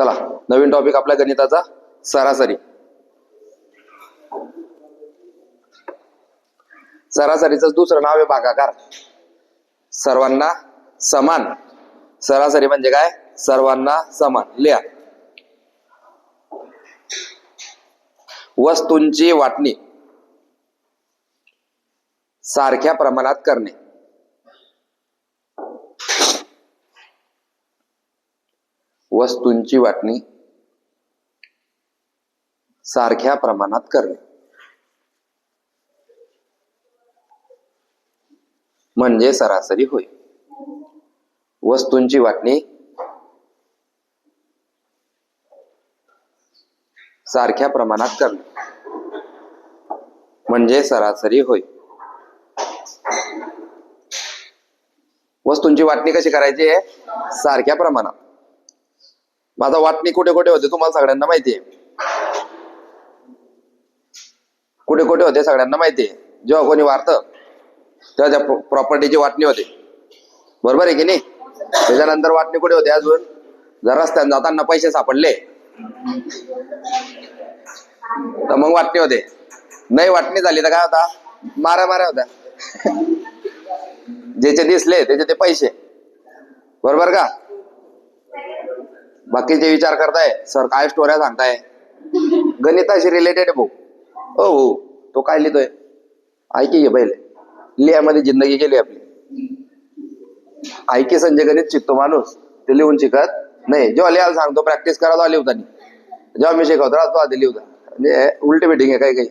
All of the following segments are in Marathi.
चला नवीन टॉपिक आपल्या गणिताचा सरासरी. सरासरीचं दुसरं नाव आहे भागाकार. सर्वांना समान. सरासरी म्हणजे काय? सर्वांना समान. लिहा. वस्तूंची वाटणी सारख्या प्रमाणात करणे. वस्तूंची वाटणी सारख्या प्रमाणात करणे म्हणजे सरासरी होय. वस्तूंची वाटणी सारख्या प्रमाणात करणे म्हणजे सरासरी होय. वस्तूंची वाटणी कशी करायची आहे? सारख्या प्रमाणात. माझा वाटणी कुठे कुठे होते तुम्हाला सगळ्यांना माहिती आहे. कुठे कुठे होते सगळ्यांना माहिती आहे. जेव्हा कोणी वारतं तेव्हा त्या प्रॉपर्टीची वाटणी होते, बरोबर आहे की नाही? त्याच्यानंतर वाटणी कुठे होते? अजून जर रस्त्याने जाताना पैसे सापडले तर मग वाटणी होते. नाही वाटणी झाली तर काय होता? मारामाऱ्या होत्या. ज्याचे दिसले त्याचे ते पैसे, बरोबर का? बाकीचे विचार करताय सर काय स्टोऱ्या सांगताय, गणिताशी रिलेटेड आहे भाऊ. हो तो काय लिहितोय ऐकी घे पहिले. लिहामध्ये जिंदगी गेली आपली. ऐकी संजय गणित शिकतो माणूस, ते लिहून शिकत नाही. जेव्हा लिहायला सांगतो प्रॅक्टिस करायला लिहतानी, जेव्हा मी शिकवतो तो आधी लिहता. म्हणजे उलटी मिटिंग आहे काही काही.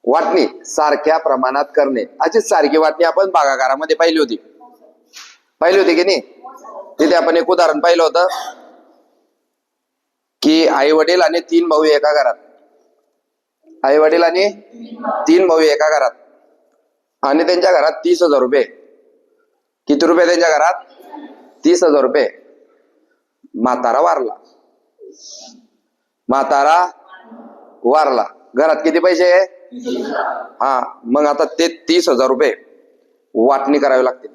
वाटणी सारख्या प्रमाणात करणे. अशीच सारखी वाटणी आपण भागाकारामध्ये पाहिली होती की नाही? तिथे आपण एक उदाहरण पाहिलं होतं की आई वडील आणि 3 भाऊ एका घरात. आई वडील आणि 3 भाऊ एका घरात आणि त्यांच्या घरात 30,000 रुपये. किती रुपये त्यांच्या घरात? 30,000 रुपये. म्हातारा वारला. घरात किती पैसे आहे? हा, मग आता ते 30,000 रुपये वाटणी करावी लागतील.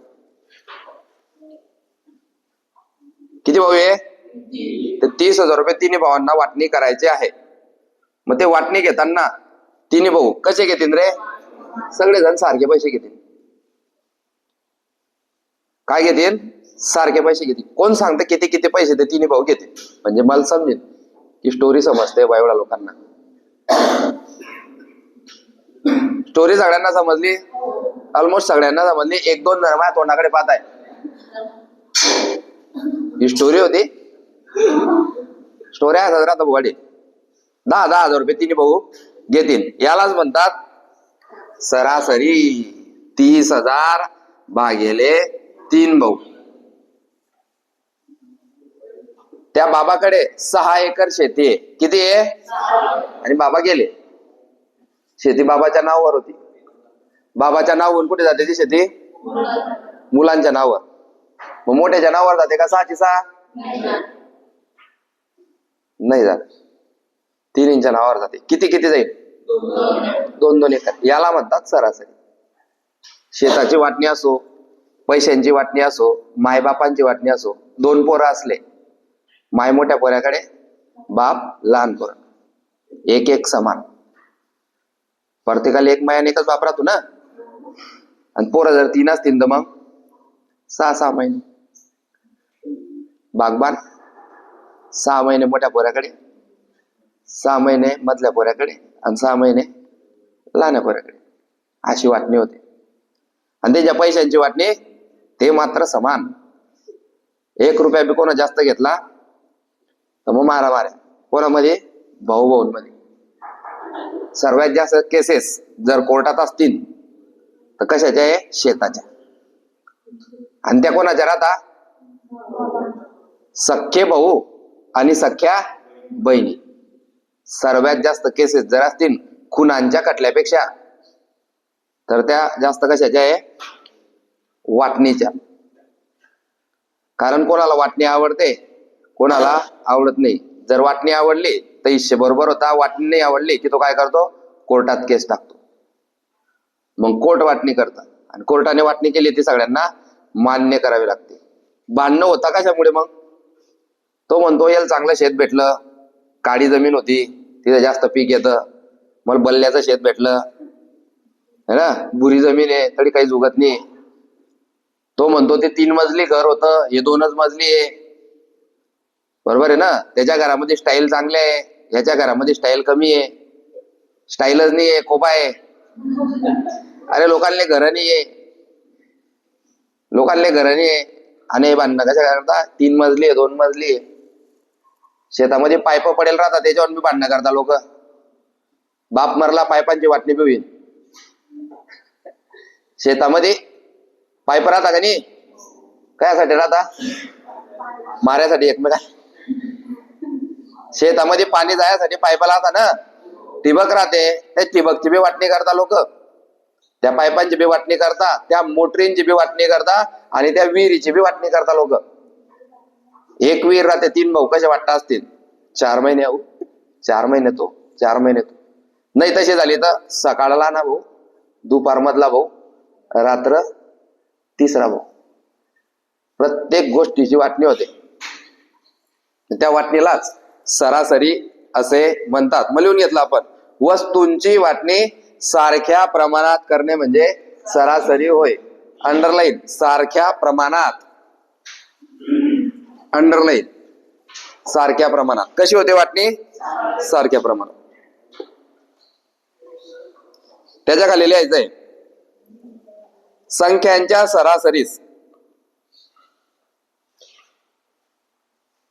किती भाऊ आहे? ते 30,000 रुपये तिन्ही भावांना वाटणी करायचे आहे. मग ते वाटणी घेताना तिन्ही भाऊ कसे घेतील रे? सगळेजण सारखे पैसे घेतील. काय घेतील? सारखे पैसे घेतील. कोण सांगतं किती किती पैसे ते तिन्ही भाऊ घेतील? म्हणजे मला समजेल की स्टोरी समजते बा एवढ्या लोकांना. स्टोरी सगळ्यांना समजली? ऑलमोस्ट सगळ्यांना समजली. 1-2 जण माझ्या तोंडाकडे पाहत आहे. ही स्टोरी होती. स्टोरी राहता बुवाडी. 10,000 रुपये तिन्ही भाऊ घेतील. यालाच म्हणतात सरासरी. 30,000 भागिले 3 भाऊ. त्या बाबाकडे 6 एकर शेती आहे. किती आहे? आणि बाबा गेले. शेती बाबाच्या नावावर होती. बाबाच्या नावावरून कुठे जाते ती शेती? मुलांच्या नावावर. मग मोठ्याच्या नावावर जाते का 6ची 6? नाही जात. 3 नावावर जाते. किती किती जाईल? 2-2 एकर. याला म्हणतात सरासरी. शेताची वाटणी असो, पैशांची वाटणी असो, मायबापांची वाटणी असो. 2 पोरं असले, माय मोठ्या पोऱ्याकडे, बाप लहान पोर, एक समान. प्रत्येकाला एक मायाने एकच बाप राहतो ना. आणि पोरं जर 3 असतील तर मग 6-6 महिने. बागबान 6 महिने मोठ्या पोऱ्याकडे, 6 महिने मधल्या पोऱ्याकडे आणि 6 महिने लहान्या पोऱ्याकडे. अशी वाटणी होते. आणि त्याच्या पैशांची वाटणी ते मात्र समान. 1 रुपया बी कोणा जास्त घेतला तर मग मारामाऱ्या. कोणामध्ये? भाऊ भाऊंमध्ये. सर्वात जास्त केसेस जर कोर्टात असतील तर कशाच्या आहे? शेताच्या. आणि त्या कोणाच्या राहता? सख्खे भाऊ आणि सख्या बहिणी. सर्वात जास्त केसेस जर असतील खुनांच्या खटल्यापेक्षा तर त्या जास्त कशाच्या आहे? वाटणीच्या. कारण कोणाला वाटणी आवडते, कोणाला आवडत नाही. जर वाटणी आवडली तर हिस्से बरोबर होता. वाटणी नाही आवडली की तो काय करतो? कोर्टात केस टाकतो. मग कोर्ट वाटणी करतात आणि कोर्टाने वाटणी केली ती सगळ्यांना मान्य करावी लागते. भांडणं होता कशामुळे? मग तो म्हणतो याला चांगलं शेत भेटलं, काळी जमीन होती, तिथे जास्त पीक येतं. मला बल्ल्याचं शेत भेटलं है ना, बुरी जमीन आहे तरी काही उगत नाही. तो म्हणतो ते 3 मजली घर होतं, हे 2च मजली आहे. बरोबर आहे ना. त्याच्या घरामध्ये स्टाईल चांगले आहे, ह्याच्या घरामध्ये स्टाईल कमी आहे. स्टाईलच नाही आहे, कोपा आहे. अरे लोकांना घर नाही आहे, लोकांना घर नाही आहे. आणि बांधणं कशा करता, 3 मजली आहे, 2 मजली आहे. शेतामध्ये पाईप पडेल राहतात, त्याच्यावर मी भांडणं करता लोक. बाप मरला पाईपांची वाटणी पिवीन. शेतामध्ये पाईप राहता का नाही, कशासाठी राहता, माऱ्यासाठी एकमेका. शेतामध्ये पाणी जायसाठी पाईप राहता ना, ठिबक राहते, त्या ठिबकची बी वाटणी करता लोक, त्या पाईपांची बी वाटणी करता, त्या मोटरींची बी वाटणी करता, आणि त्या विहिरीची बी वाटणी करता लोक. एक विहीर राहते, 3 भाऊ कसे वाटता असतील, 4 महिने 4 महिने तो, 4 महिने तो. नाही तशी झाली तर सकाळला ना भाऊ, दुपार मधला भाऊ, रात्र तिसरा भाऊ. प्रत्येक गोष्टीची वाटणी होते. त्या वाटणीलाच सरासरी असे म्हणतात. मग लिहून घेतलं आपण, वस्तूंची वाटणी सारख्या प्रमाणात करणे म्हणजे सरासरी होय. अंडरलाईन, सारख्या प्रमाणात, अंडरलाईन, सारख्या प्रमाणात. कशी होते वाटणी, सारख्या प्रमाणात. त्याच्या खाली लिहायचंय, संख्यांच्या सरासरीस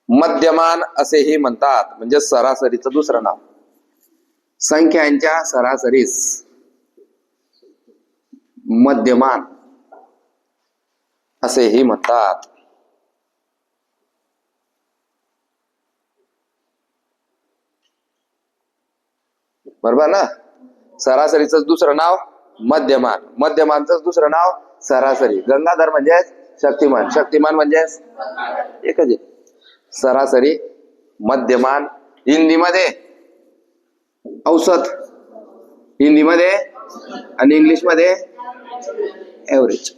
मध्यमान असेही म्हणतात. म्हणजे सरासरीचं दुसरं नाव. संख्यांच्या सरासरीस मध्यमान असेही म्हणतात. बरोबर ना. सरासरीचं दुसरं नाव मध्यमान, मध्यमानचं दुसरं नाव सरासरी. गंगाधर म्हणजे शक्तिमान, शक्तिमान म्हणजे एकच आहे. सरासरी, मध्यमान, हिंदीमध्ये औसत, हिंदीमध्ये, आणि इंग्लिशमध्ये ऍव्हरेज.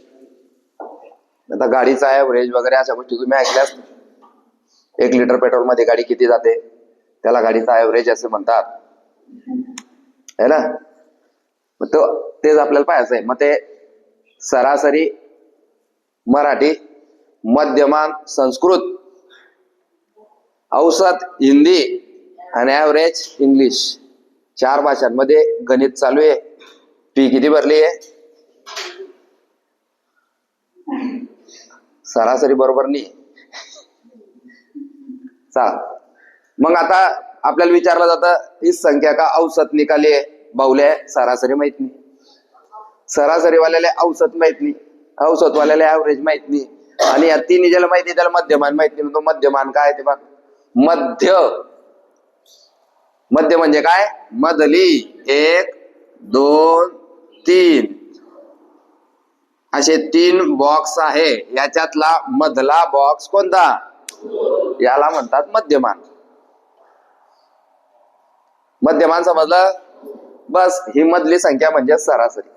आता गाडीचा ऍव्हरेज वगैरे अशा गोष्टी तुम्ही ऐकल्यास. 1 लिटर पेट्रोल मध्ये गाडी किती जाते, त्याला गाडीचा ऍव्हरेज असे म्हणतात, है ना. मग तेच आपल्याला पाहायचं आहे. मग ते सरासरी मराठी, मध्यमान संस्कृत, औसत हिंदी, आणि ऍव्हरेज इंग्लिश. 4 भाषांमध्ये गणित चालू आहे. फी किती भरली आहे, सरासरी बरोबर नाही. मग आता आपल्याला विचारलं जातं, इस संख्या का औसत निकालिए. बाहुल्या सरासरी माहित नाही, सरासरी वाल्याला औसत माहित नाही, औसत वाल्याला ऍव्हरेज माहित नाही, आणि या 3 ज्याला माहिती त्याला मध्यमान माहित नाही. तो मध्यमान काय ते बघ, मध्य. मध्य म्हणजे काय, मधली. 1 2 3 असे 3 बॉक्स आहे, याच्यातला मधला बॉक्स कोणता, याला म्हणतात मध्यमान. मध्यमान समजलं. बस ही मधली संख्या म्हणजे सरासरी.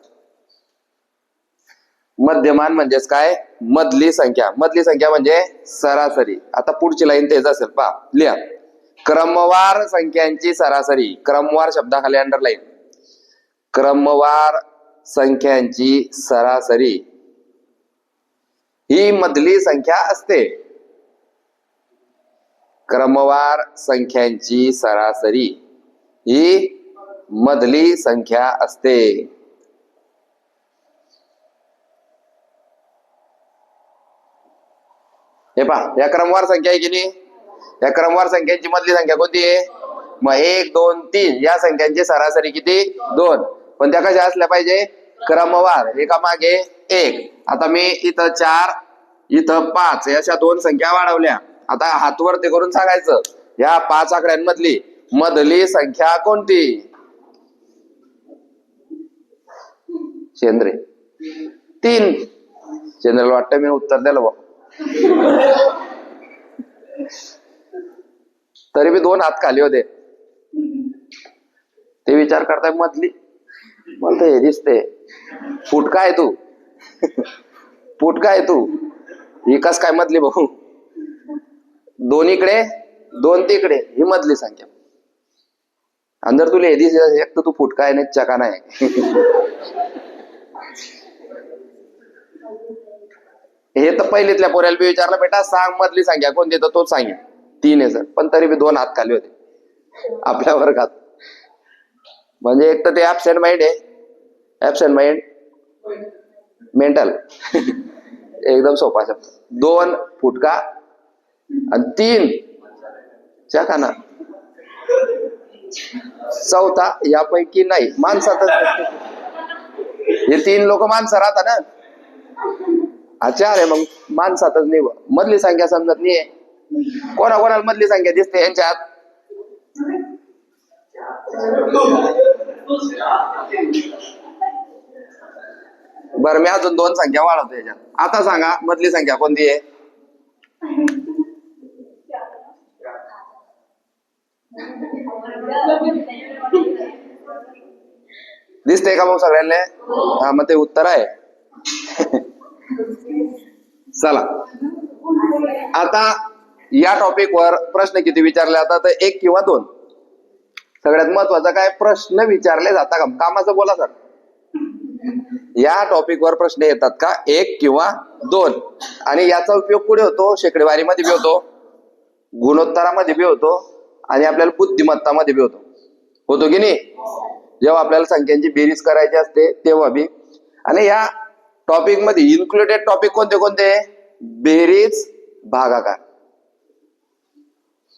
मध्यमान म्हणजेच काय, मधली संख्या. मधली संख्या म्हणजे सरासरी. आता पुढची लाईन तेच असेल, पहा लिहा. क्रमवार संख्यांची सरासरी. क्रमवार शब्दाखाली अंडरलाईन. क्रमवार संख्यांची सरासरी ही मधली संख्या असते. क्रमवार संख्यांची सरासरी ही मधली संख्या असते. हे पहा, या क्रमवार संख्या आहे की नाही, या क्रमवार संख्यांची मधली संख्या कोणती आहे, मग 1 2 3 या संख्यांची सरासरी किती, 2. पण त्या कशा असल्या पाहिजे, क्रमवार, एका मागे 1. आता मी इथं 4 इथं 5 अशा 2 संख्या वाढवल्या. आता हातवरती करून सांगायचं, या 5 आकड्यांमधली मधली संख्या कोणती. शेंद्रे 3. शेंद्रेला वाटतं मी उत्तर दिलं बा, तरी बी 2 हात खाली होते. ते विचार करताय मधली, मला तर हे दिसते. फुटका आहे तू, फुटका आहे तू, ही कस काय मधली भाऊ. 2 इकडे 2 तिकडे ही मधली संख्या. आणि जर तुला हे दिसत एक तर तू फुटका आहे नाही चका नाही. हे तर पहिलीतल्या पोऱ्याला बी विचारलं बेटा सांग मधली संख्या कोणती, तर तोच सांगेल 3 आहे सर, पण तरी बी 2 हात खाली होते आपल्या वर्गात. म्हणजे एक तर ते ऍबसेंट माइंड आहे, ऍबसेंट माइंड मेंटल. एकदम सोपा शब्द. 2 फुटका आणि 3 चकाना. चौथा यापैकी नाही माणसातच. हे 3 लोक माणसं राहतात ना, हा 4 आहे मग माणसातच नाही. मधली संख्या समजत नाहीये. कोणाला मधली संख्या दिसते यांच्यात? बरं मी अजून 2 संख्या वाढवतो याच्यात. आता सांगा मधली संख्या कोणती आहे? दिसते का मग सगळ्यांना? हा मग ते उत्तर आहे. चला आता या टॉपिक वर प्रश्न किती विचारले जातात? तर 1 किंवा 2. सगळ्यात महत्वाचा काय प्रश्न विचारले जातात का? कामाचं बोला सर. या टॉपिक वर प्रश्न येतात का? 1 किंवा 2. आणि याचा उपयोग पुढे होतो, शेकडेवारीमध्ये बी होतो, गुणोत्तरामध्ये बी होतो आणि आपल्याला बुद्धिमत्तामध्ये बी होतो की नाही? जेव्हा आपल्याला संख्यांची बेरीज करायची असते तेव्हा बी. आणि या टॉपिक मध्ये इन्क्लुडेड टॉपिक कोणते कोणते? बेरीज, भागाकार.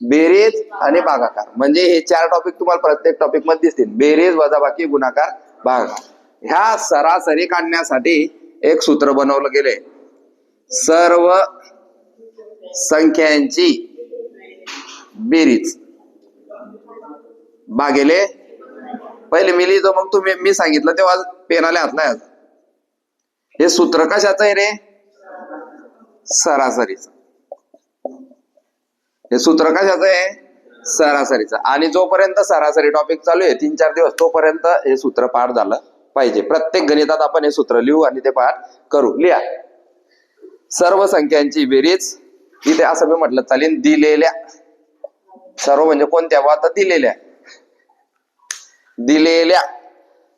बेरीज आणि भागाकार म्हणजे हे 4 टॉपिक तुम्हाला प्रत्येक टॉपिक मध्ये दिसतील. बेरीज, वजाबाकी, गुणाकार, भागाकार. ह्या सरासरी काढण्यासाठी एक सूत्र बनवलं गेले. सर्व संख्यांची बेरीज भागिले, पहिले मी लिहितो मग मी सांगितलं तेव्हा पेनाला हात नाही. हे सूत्र कशाचं आहे रे? सरासरीचं. हे सूत्र कशाचं आहे? सरासरीचं. आणि जोपर्यंत सरासरी टॉपिक चालू आहे 3-4 दिवस, तोपर्यंत हे सूत्र पाठ झालं पाहिजे. प्रत्येक गणितात आपण हे सूत्र लिहू आणि ते पाठ करू. लिहा. सर्व संख्यांची बेरीज, इथे असं मी म्हटलं चालेल, दिलेल्या. सर्व म्हणजे कोणत्या? आता दिलेल्या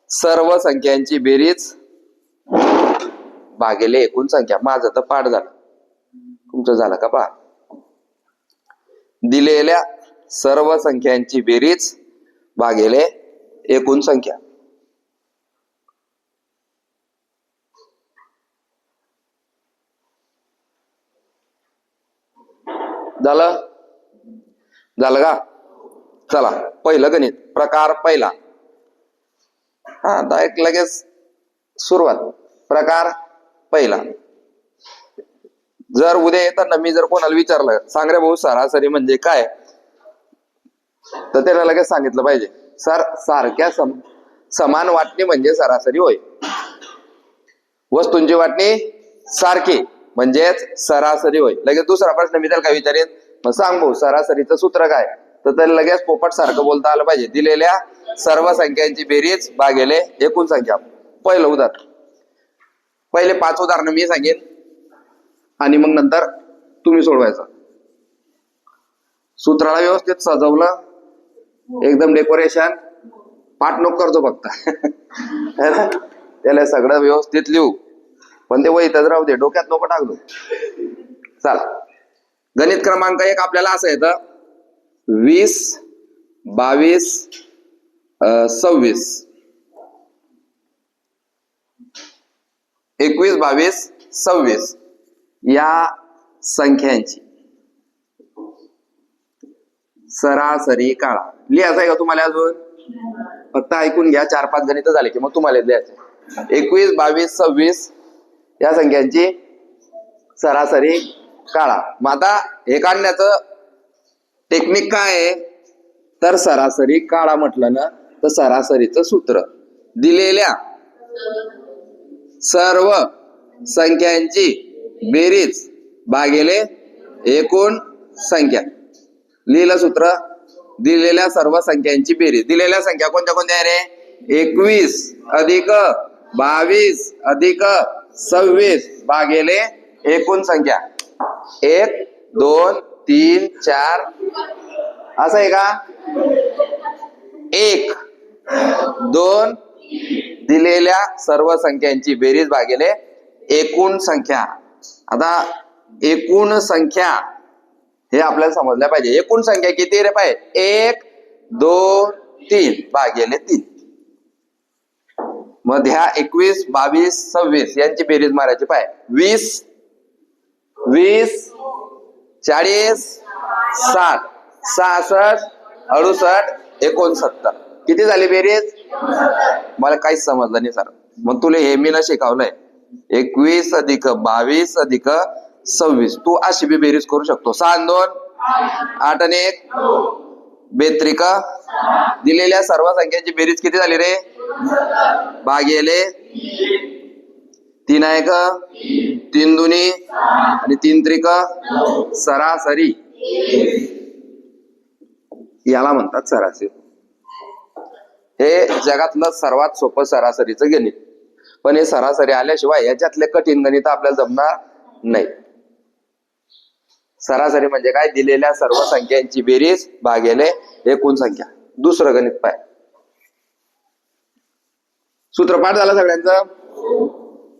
सर्व संख्यांची बेरीज भागिले एकूण संख्या. माझं तर पाठ झालं, तुमचं झालं का? पहा. दिलेल्या सर्व संख्यांची बेरीज भागिले एकूण संख्या. झालं का? चला पहिलं गणित, प्रकार पहिला. हा डायरेक्ट लगेच सुरुवात. प्रकार पहिला. जर उद्या येताना मी जर कोणाला विचारलं सांग रे भाऊ सरासरी म्हणजे काय, तर त्याला लगेच सांगितलं पाहिजे सर सारख्या समान वाटणी म्हणजे सरासरी होय. वस्तूंची वाटणी सारखी म्हणजेच सरासरी होय. लगेच दुसरा प्रश्न मी त्याला काय विचारेन, मग सांग भाऊ सरासरीचं सूत्र काय, तर त्याला लगेच पोपट सारखं बोलता आलं पाहिजे. दिलेल्या सर्व संख्यांची बेरीज भागिले एकूण संख्या. पहिलं उदाहरण, पहिले 5 उदाहरणं मी सांगेन आणि मग नंतर तुम्ही सोडवायचं. सूत्राला व्यवस्थित सजवलं, एकदम डेकोरेशन. पाठ नको करतो फक्त. त्याला सगळं व्यवस्थित लिहू, पण ते वहीतच राहू दे, डोक्यात नको टाकलो. चला गणित क्रमांक 1 आपल्याला असं येतं 20, 22, 26. 21, 22, 26 या संख्यांची सरासरी काढा. लिहायचं आहे का तुम्हाला? अजून फक्त ऐकून घ्या. 4-5 गणित झाले की मग तुम्हाला लिहायचं. 21, 22, 26 या संख्यांची सरासरी काढा. मग आता हे काढण्याचं टेक्निक काय आहे, तर सरासरी काढा म्हटलं ना, तर सरासरीचं सूत्र दिलेल्या सर्व संख्यांची बेरीज भागिले एकूण संख्या. लिहिलं सूत्र, दिलेल्या सर्व संख्यांची बेरीज. दिलेल्या संख्या कोणत्या कोणत्या रे? 21 अधिक 22 अधिक 26 भागिले एकूण संख्या. 1, 2, 3 4 असं आहे का? 1 2 दिलेल्या सर्व संख्यांची बेरीज भागिले एकूण संख्या. आता एकूण संख्या हे आपल्याला समजल्या पाहिजे. एकूण संख्या किती रे पाहिजे? 1 2 3 भागिले 3. मग ह्या 21 22 26 यांची बेरीज मारायची पाहिजे. 20 20 40 60 66 68 69 किती झाली बेरीज? मला काहीच समजलं नाही सर. मग तुला हे मी ना शिकवलंय 21 अधिक 22 अधिक 26. तू अशी बी बेरीज करू शकतो. 6 आणि 2 8 आणि 1 बेत्रिक. दिलेल्या सर्व संख्यांची बेरीज किती झाली रे? भागिले 3 1 3 दुनी आणि 3 त्रिक सरासरी. याला म्हणतात सरासरी. हे जगातलं सर्वात सोपं सरासरीचं गणित. पण हे सरासरी आल्याशिवाय याच्यातले कठीण गणित आपल्याला जमणार नाही. सरासरी म्हणजे काय? दिलेल्या सर्व संख्यांची बेरीज भागिले एकूण संख्या. दुसरं गणित पाय. सूत्रपाठ झालं सगळ्यांचं.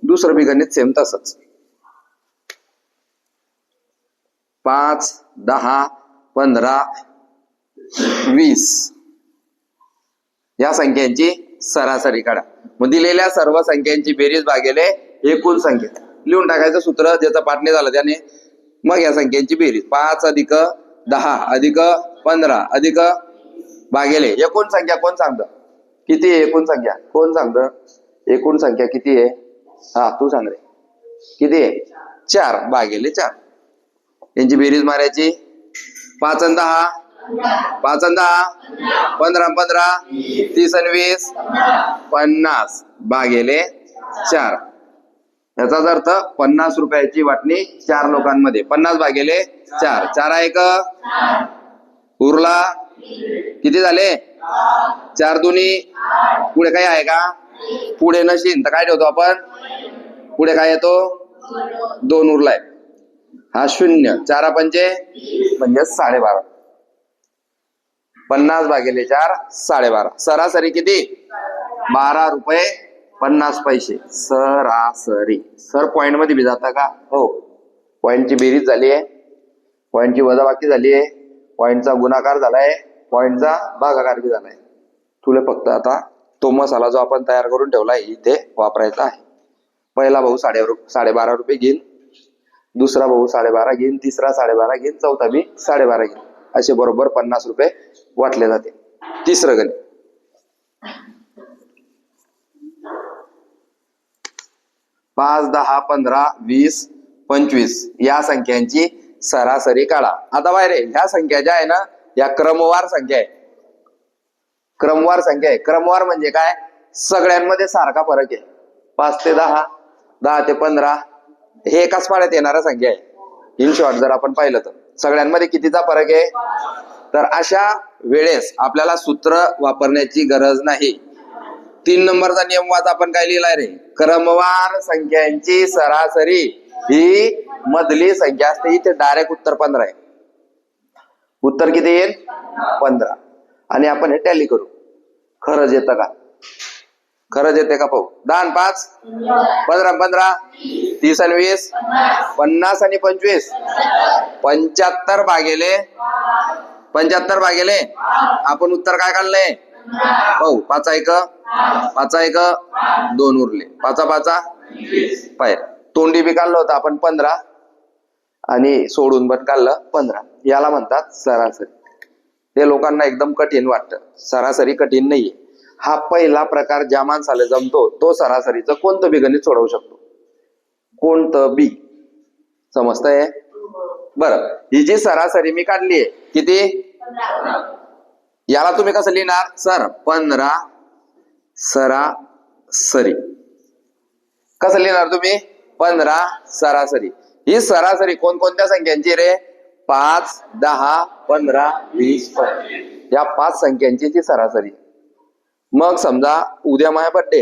दुसरं बी गणित सेम तसंच. 5 10 15 20 या संख्यांची सरासरी काढा. मग दिलेल्या सर्व संख्यांची बेरीज भागिले एकूण संख्या. लिहून टाकायचं सूत्र. ज्याचं पाठ नाही झालं त्याने. मग या संख्यांची बेरीज 5 अधिक 10 अधिक 15 अधिक भागिले एकूण संख्या. कोण सांगतं किती आहे एकूण संख्या? कोण सांगतं एकूण संख्या किती आहे? हा तू सांग रे. किती आहे? 4 भागिले 4. यांची बेरीज मारायची. 5 आणि 10 5 आणि 10 15 15 30 आणि 20 50 भागिले 4. याचाच अर्थ 50 रुपयाची वाटणी 4 लोकांमध्ये. 50 भागिले 4. 4 1 उरला किती झाले? 4 दुनी. पुढे काही आहे का? पुढे नशीन तर काय ठेवतो आपण? पुढे काय येतो? 2 उरलाय. हा 0. 4 पंचे म्हणजे 12.5. 50 भागिले 4 12.5. सरासरी किती? 12 रुपये 50 पैसे सरासरी. सर पॉइंट मध्ये भी जाता का? हो. पॉइंटची बेरीज झाली आहे. पॉइंटची वजाबाकी झाली आहे. पॉइंटचा गुणाकार झालाय. पॉइंटचा भागाकार बी झालाय. तुला फक्त आता तो मसाला जो आपण तयार करून ठेवलाय इथे वापरायचा आहे. पहिला भाऊ 12.5 रुपये घेईन. दुसरा भाऊ 12.5 घेईन. तिसरा 12.5 घेईन. चौथा बी 12.5 घेईन. असे बरोबर 50 रुपये वाटले जाते. तिसरं गणित. 5 10 15 20 25 या संख्यांची सरासरी काढा. आता बाहेर ह्या संख्या ज्या आहे ना या क्रमवार संख्या आहे. क्रमवार संख्या आहे. क्रमवार म्हणजे काय? सगळ्यांमध्ये सारखा फरक आहे. 5 ते 10 10 ते 15 हे एकाच पाड्यात येणाऱ्या संख्या आहे. इन शॉर्ट जर आपण पाहिलं तर सगळ्यांमध्ये कितीचा फरक आहे? तर अशा वेळेस आपल्याला सूत्र वापरण्याची गरज नाही. 3 नंबरचा नियम वाच. आपण काय लिहिलाय रे? क्रमवार संख्यांची सरासरी ही मधली संख्या असते. इथे डायरेक्ट उत्तर 15 आहे. उत्तर किती येईल? 15. आणि आपण हे टॅली करू. खरंच येतं का? खरंच येते का पाहू. 10 आणि 5 15 15 30 आणि 20 50 आणि 25 75 भागिले 75 भागिले आपण उत्तर काय काढलंय पाहू. 5 1 5 1 2 उरले. 5 5 पाय तोंडी बी काढलं होतं आपण 15 आणि सोडून पण काढलं 15. याला म्हणतात सरासरी. हे लोकांना एकदम कठीण वाटतं. सरासरी कठीण नाहीये. हा पहिला प्रकार ज्या माणसाला जमतो तो सरासरीचं कोणतं बी गणित सोडवू शकतो. कोणतं बी. समजतंय? बरं. ही जी सरासरी मी काढली आहे किती? याला तुम्ही कसं लिहिणार सर? 15 सरासरी. कसं लिहिणार तुम्ही? 15 सरासरी. ही सरासरी कोणकोणत्या संख्यांची रे? 5 10 15 20 25 या 5 संख्यांची ती सरासरी. मग समजा उद्या माझा बर्थडे.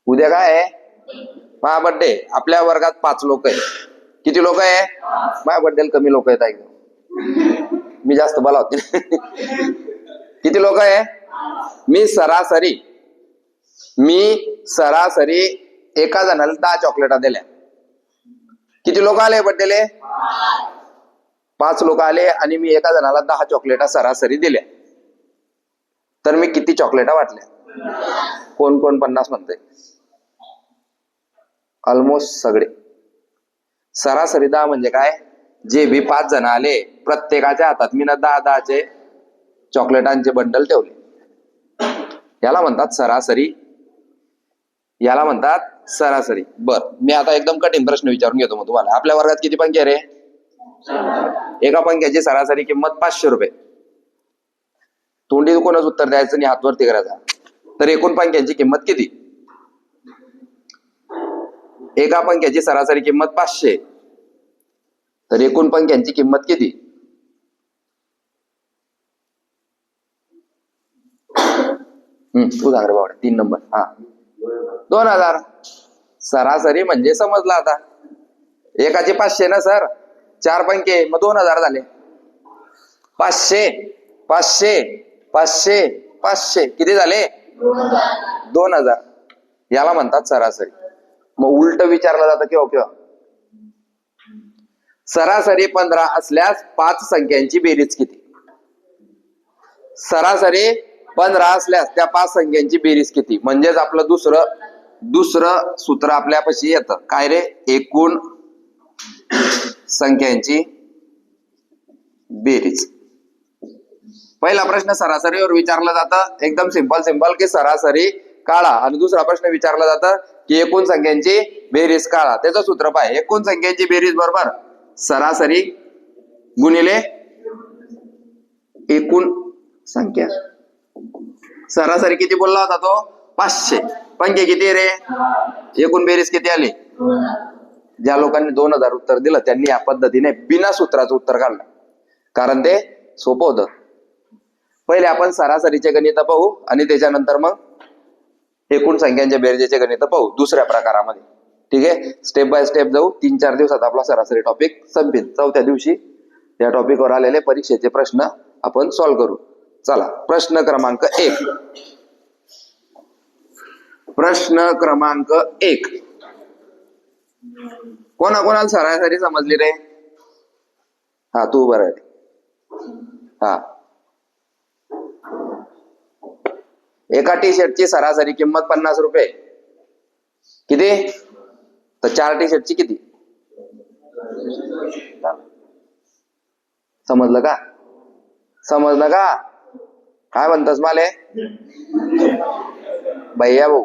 उद्या काय आहे? माझा बर्थडे. आपल्या वर्गात 5 लोक आहेत. किती लोक आहे? माझ्याबद्दल कमी लोक आहेत एकदम, मी जास्त बोला होते. किती लोक आहे? मी सरासरी एका जणाला 10 चॉकलेटा दिल्या. किती लोक आले बड्डेले? 5 लोक आले आणि मी एका जणाला 10 चॉकलेटा सरासरी दिल्या. तर मी किती चॉकलेटा वाटल्या? कोण कोण 50 म्हणतंय? ऑलमोस्ट सगळे. सरासरी 10 म्हणजे काय? जे बी 5 जण आले प्रत्येकाच्या हातात मी 10 चॉकलेटांचे बंडल ठेवले. याला म्हणतात सरासरी. याला म्हणतात सरासरी. बर, मी आता एकदम कठीण प्रश्न विचारून घेतो मग तुम्हाला. आपल्या वर्गात किती पंखे रे? एका पंख्याची सरासरी किंमत 500 रुपये. तोंडी कोणच उत्तर द्यायचं आणि हात वरती करायचा. तर एकूण पंख्यांची किंमत किती? एका पंख्याची सरासरी किंमत 500. तर एकूण पंख्यांची किंमत किती? तू सांग रे बाबा. 3 नंबर. हा, 2000. सरासरी म्हणजे समजला आता. एकाचे 500 ना सर, 4 पंखे मग 2000 झाले. 500 500 500 500 किती झाले? 2000. याला म्हणतात सरासरी. मग उलट विचारलं जातं केव्हा? सरासरी 15 असल्यास 5 संख्यांची बेरीज किती? सरासरी 15 असल्यास त्या 5 संख्यांची बेरीज किती? म्हणजेच आपलं दुसरं सूत्र आपल्यापाशी येतं. काय रे? एकूण संख्यांची बेरीज. पहिला प्रश्न सरासरीवर विचारला जातं, एकदम सिंपल की सरासरी काढा. आणि दुसरा प्रश्न विचारला जातं की एकूण संख्यांची बेरीज काढा. त्याचं सूत्र पाय. एकूण संख्यांची बेरीज बरोबर सरासरी गुणिले एकूण संख्या. सरासरी किती बोलला होता तो? 500. पंखे किती रे? एकूण बेरीज किती आली? ज्या लोकांनी 2000 उत्तर दिलं त्यांनी या पद्धतीने बिना सूत्राचं उत्तर काढलं, कारण ते सोपं होतं. पहिले आपण सरासरीचे गणित पाहू आणि त्याच्यानंतर मग एकूण संख्यांच्या बेरजेचे गणित पाहू दुसऱ्या प्रकारामध्ये. ठीक आहे, स्टेप बाय स्टेप जाऊ. 3-4 दिवसात आपला सरासरी टॉपिक संपेल. 4थ्या दिवशी या टॉपिकवर आलेले परीक्षेचे प्रश्न आपण सॉल्व्ह करू. चला, प्रश्न क्रमांक 1. प्रश्न क्रमांक 1. कोणाकोणाला सरासरी समजली रे? हा, तू बरं आहे. हा, एका टी शर्टची सरासरी किंमत 50 रुपये. किती? तर 4 टी शर्टची किती? समजलं का? समजलं का? काय म्हणतस माले भैया भाऊ?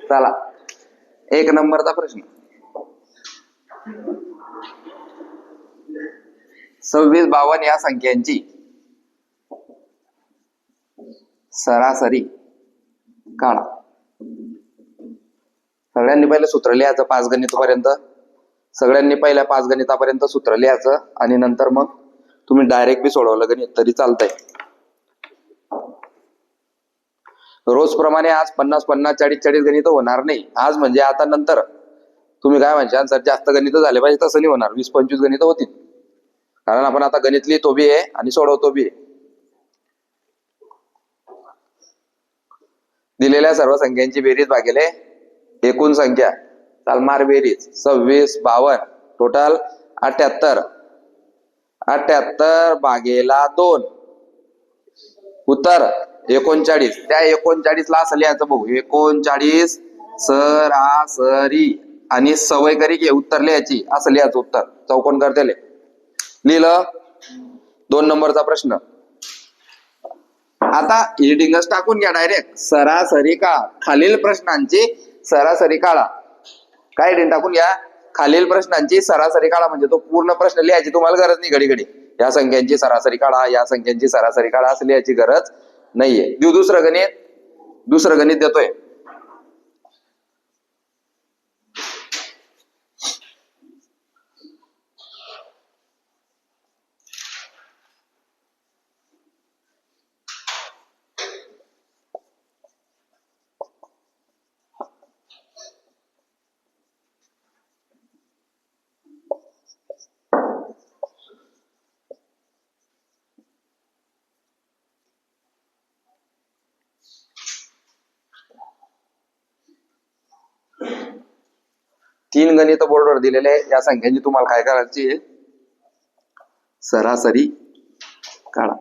चला, 1 नंबरचा प्रश्न. 26, 52 या संख्यांची सरासरी काढा. सगळ्यांनी पहिले सूत्र लिहायचं 5 गणितापर्यंत. सगळ्यांनी पहिल्या 5 गणितापर्यंत सूत्र लिहायचं आणि नंतर मग तुम्ही डायरेक्ट बी सोडवलं गणित तरी चालतंय. रोज प्रमाणे आज 50-50, 40-40 गणित होणार नाही. आज म्हणजे आता नंतर तुम्ही काय म्हणशाल सर जास्त गणित झाले पाहिजे, तसं नाही होणार. 20-25 गणित होतील, कारण आपण आता गणित लिहितो बी आहे आणि सोडवतो बी आहे. दिलेल्या सर्व संख्यांची बेरीज भागिले एकूण संख्या. चालमार बेरीज 26, 52 टोटल 78. 78 भागेला 2 उत्तर 39. त्या 39 ला असं लिहायचं भाऊ, 39 सरासरी आणि सवय करी घे उत्तर लिहायची. असं लिहायचं उत्तर. चौकोन करते लिहिलं. 2 नंबरचा प्रश्न. आता हेडिंगच टाकून घ्या डायरेक्ट. सरासरी का खालील प्रश्नांची सरासरी काढा. काय हेडिंग टाकून घ्या? खालील प्रश्नांची सरासरी काढा. म्हणजे तो पूर्ण प्रश्न लिहायची तुम्हाला गरज नाही. घडी घडी या संख्यांची सरासरी काढा, या संख्यांची सरासरी काढा असं लिहायची गरज नाहीये. देऊ दुसरं गणित देतोय. तीन गणित बोर्डवर दिलेले आहे. या संख्यांची तुम्हाला काय करायची आहे? सरासरी काढा.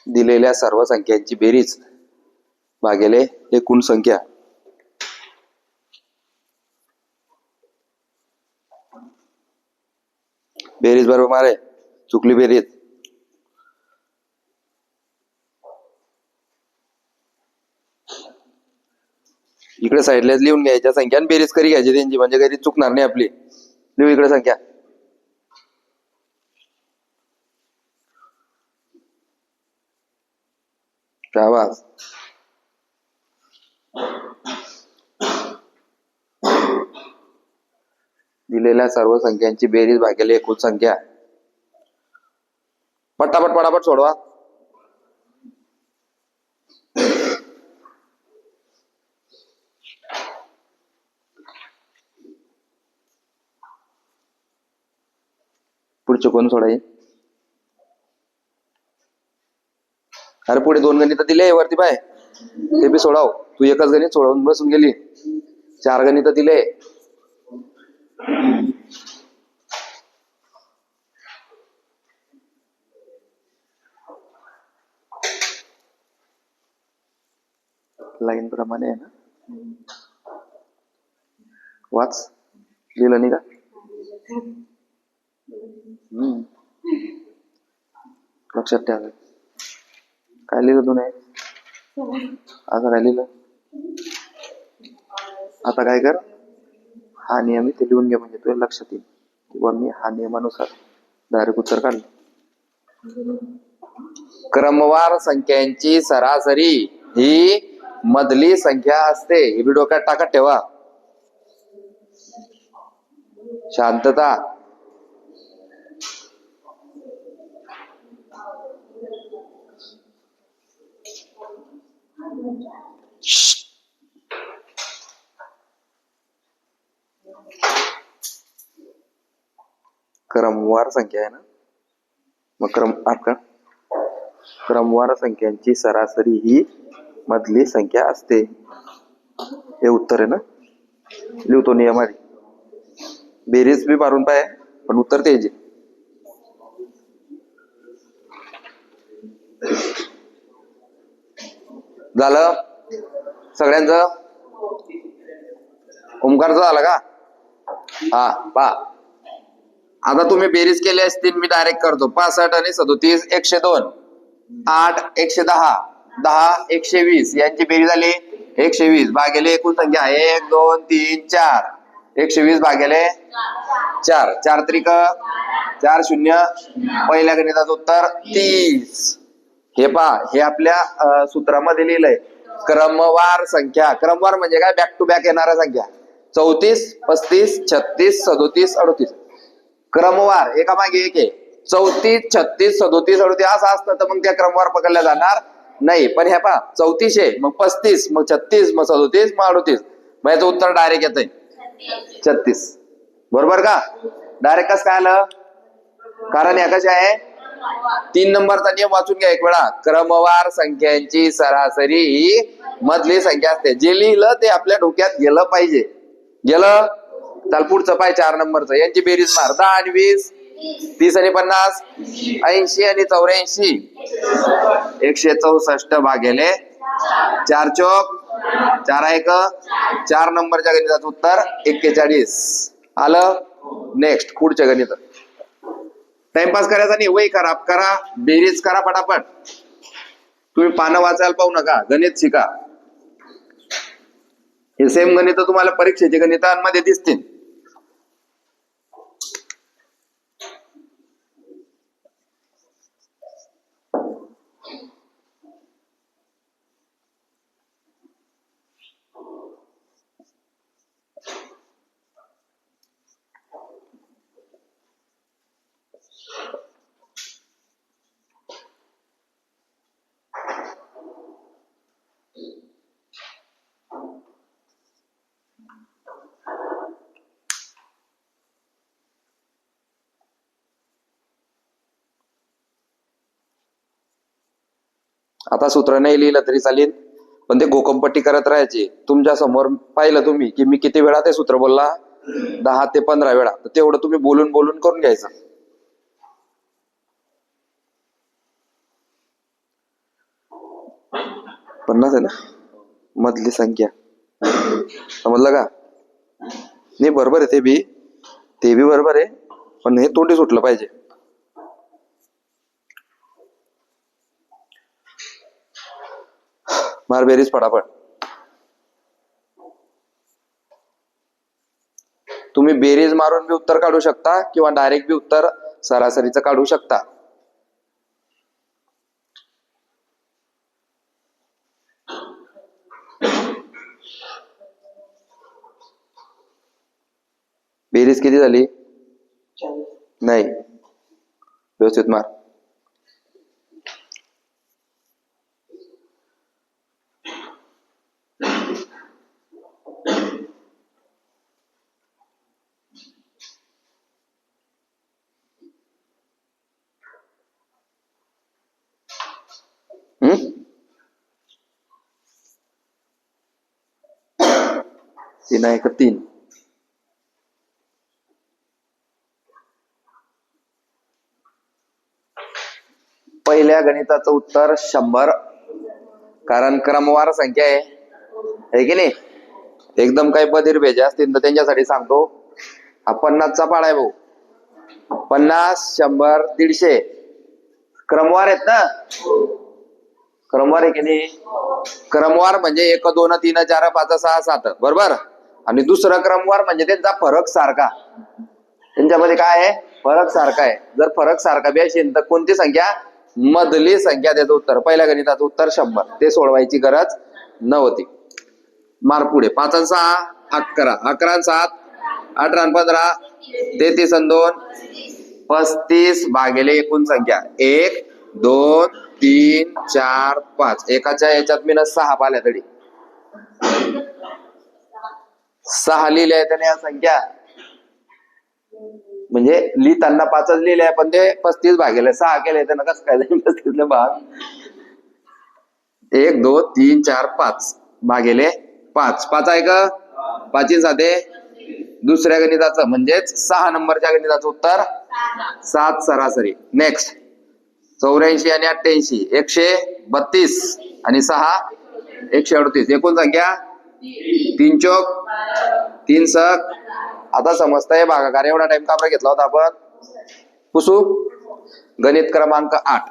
दिलेल्या सर्व संख्यांची बेरीज भागिले एकूण संख्या. बेरीज बरोबर मारे, चुकली बेरीज. इकडे साईडला लिहून घ्यायच्या संख्या आणि बेरीज करी घ्यायची त्यांची, म्हणजे काही चुकणार नाही आपली. लिहू इकडे संख्या. शाबास. दिलेल्या सर्व संख्यांची बेरीज भागिले एकूण संख्या. पटापट पटापट सोडवा. पुढचे कोण सोडाय? अरे पुढे दोन गणित दिले वरती पाय, ते बी सोडाव. तू एकच गणित सोडवून बसून गेली. चार गणित दिले. लाईन प्रमाणे आहे ना. वाच. लिहिलं नाही का? लक्षात ठेवा. काय लिहिलं तू? नाही असं काय लिहिलं? आता काय कर, हा नियम इथे लिहून घे, म्हणजे तुला लक्षात येईल किंवा मी हा नियमानुसार डायरेक्ट उत्तर काढलं. क्रमवार संख्यांची सरासरी ही मधली संख्या असते. हे बी डोक्यात टाकत ठेवा. शांतता. क्रमवार संख्या आहे ना, मग क्रमवार संख्यांची सरासरी ही मधली संख्या असते. हे उत्तर आहे ना. लिहतो नियम आधी. बेरीज बी मारून पाय, पण उत्तर द्यायचे. झालं सगळ्यांचं? ओमकारचं झालं का? हा पा. आता तुम्ही बेरीज केली असतील, मी डायरेक्ट करतो. 65 आणि 37 102, 8 110, 10 120 यांची बेरीज झाली 120 भागिले एकूण संख्या 1 2 3 4. 120 भागिले 4. 4 त्रिक 4 शून्य. पहिल्या गणिताचं उत्तर 30. हे पहा, हे आपल्या सूत्रामध्ये लिहिलंय. क्रमवार संख्या. क्रमवार म्हणजे काय? बॅक टू बॅक येणाऱ्या संख्या. 34 35 36 37 38. क्रमवार एकामागे एक आहे. 34 36 37 38 असं असतं तर मग त्या क्रमवार पकडल्या जाणार नाही. पण हे पहा, 34 आहे, मग 35, मग 36, मग 37, मग 38. मग याचं उत्तर डायरेक्ट येतंय 36. बरोबर का? डायरेक्ट कसं काय आलं? कारण या कशा आहे? 3 नंबरचा नियम वाचून घ्या एक वेळा. क्रमवार संख्यांची सरासरी ही मधली संख्या असते. जे लिहिलं ते आपल्या डोक्यात गेलं पाहिजे. गेलं? चाल पुढचं पाय 4 नंबरचं. यांची बेरीज मार. 10 आणि 20, 30 आणि 50, 80 आणि 84, 164 भागिले 4 चौक 4 1. 4 नंबरच्या गणिताचं उत्तर 41. आलं? नेक्स्ट पुढच्या गणित. टाइमपास करायचा नाही, वही खराब करा, बेरीज करा पटापट. तुम्ही पानं वाचायला पाहू नका, गणित शिका. हे सेम गणित तुम्हाला परीक्षेचे गणितांमध्ये दिसतील. आता सूत्र नाही लिहिलं तरी चालेल. पण ते घोकंपट्टी करत राहायचे. तुमच्या समोर पाहिलं तुम्ही की मी किती वेळा ते सूत्र बोलला, 10 ते 15 वेळा. तर तेवढं तुम्ही बोलून बोलून करून घ्यायचं. पन्नास आहे ना मधली संख्या, समजलं का? नाही बरोबर आहे, ते बी बरोबर आहे, पण हे तोंडी सुटलं पाहिजे. मार बेरीज फटाफट. तुम्ही बेरीज मारून बी उत्तर काढू शकता किंवा डायरेक्ट बी उत्तर सरासरीचं काढू शकता. बेरीज किती झाली? नाही, व्यवस्थित मार. तीन आहे का? 3. पहिल्या गणिताचं उत्तर 100, कारण क्रमवार संख्या आहे की नाही. एकदम काही बधीर भेजे असतील तर त्यांच्यासाठी सांगतो. हा 50चा पाढा आहे भाऊ. 50, 100, 150 क्रमवार आहेत ना. क्रमवार आहे की नाही. क्रमवार म्हणजे 1, 2, 3, 4, 5, 6, 7 बरोबर. आणि दुसरं क्रमवार म्हणजे त्यांचा फरक सारखा. त्यांच्यामध्ये काय आहे? फरक सारखा आहे. जर फरक सारखा बी असेल तर कोणती संख्या? मधली संख्या त्याचं उत्तर. पहिल्या गणिताचं उत्तर 100. ते सोडवायची गरज नव्हती. मार पुढे. 5 आणि 6 11, 11 आणि 7 18 आणि 15 33 आणि 2 35 भागिले एकूण संख्या 1 2 3 4 5. एकाच्या याच्यात मी 6 पाहिल्या तरी 6 लिहिल्या आहेत त्याने या संख्या. म्हणजे लिहिताना 5च लिहिले पण ते 35 भागिले 6 केले. त्यानं कसं काय 35 भाग 1 2 3 4 5 भागिले 5. 5 आहे का? 5 साधे. दुसऱ्या गणिताचं म्हणजेच 6 नंबरच्या गणिताचं उत्तर 7 सरासरी. नेक्स्ट. 84 आणि 88 132 आणि 6 138. एकूण संख्या 3 चौक 3 सक. आता समजतंय भागाकार एवढा टाइम का घेतला होता आपण? पुसू. गणित क्रमांक 8.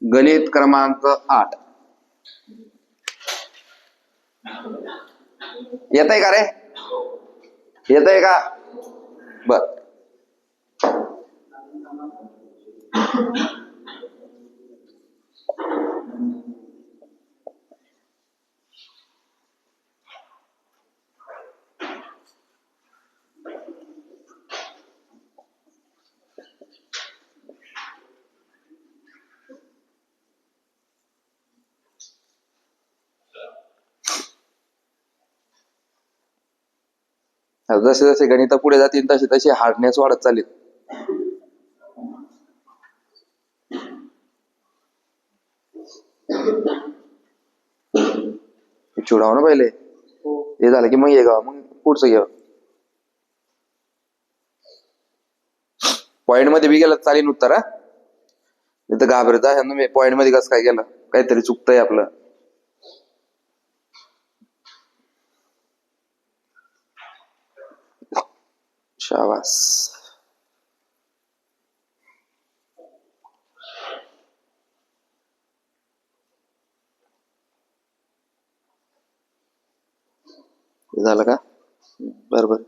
गणित क्रमांक 8 येतंय का रे? येतंय का? बर. जसे जसे गणित पुढे जातील तसे तसे हार्डनेस वाढत चालेल. चिडाव ना पहिले. हे झालं की मग ये गा, मग पुढचं घ्या. पॉइंट मध्ये बी गेलं चालेल उत्तर. हा नाही तर घाबरत आहे पॉइंट मध्ये कसं काय गेलं, काहीतरी चुकतंय आपलं. शाबास. झालं का? बरोबर.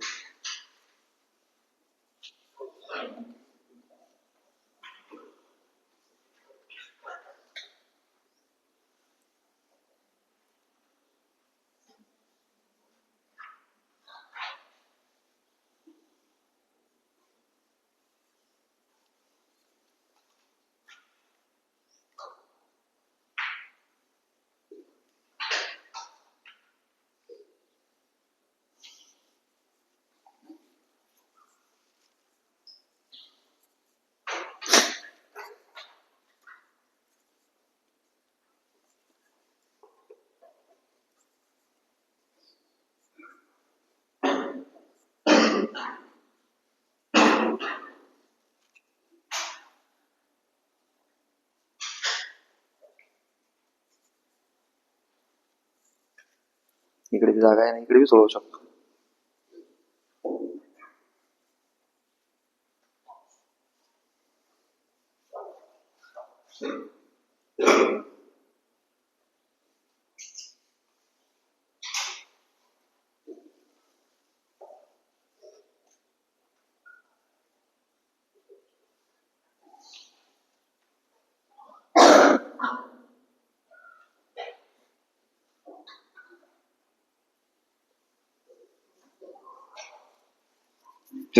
इकडे बी जागा आहे ना, इकडे बी सोडवू शकतो.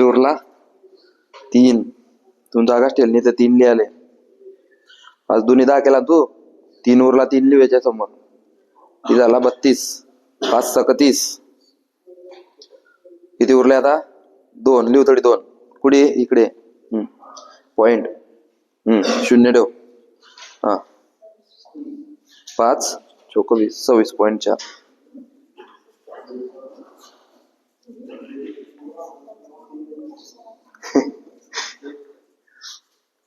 उरला 3. तू जागाच ठेवली नाही तर 3 लिहाले. आज दोन्ही 10 केला तू. 3 उरला, 3 लिहायच्या समोर. ती झाला 32. 5 31. किती उरले आता? 2 लिहू तरी 2. कुठे? इकडे. पॉइंट. 0 ठेव. हा 5 24 26.4.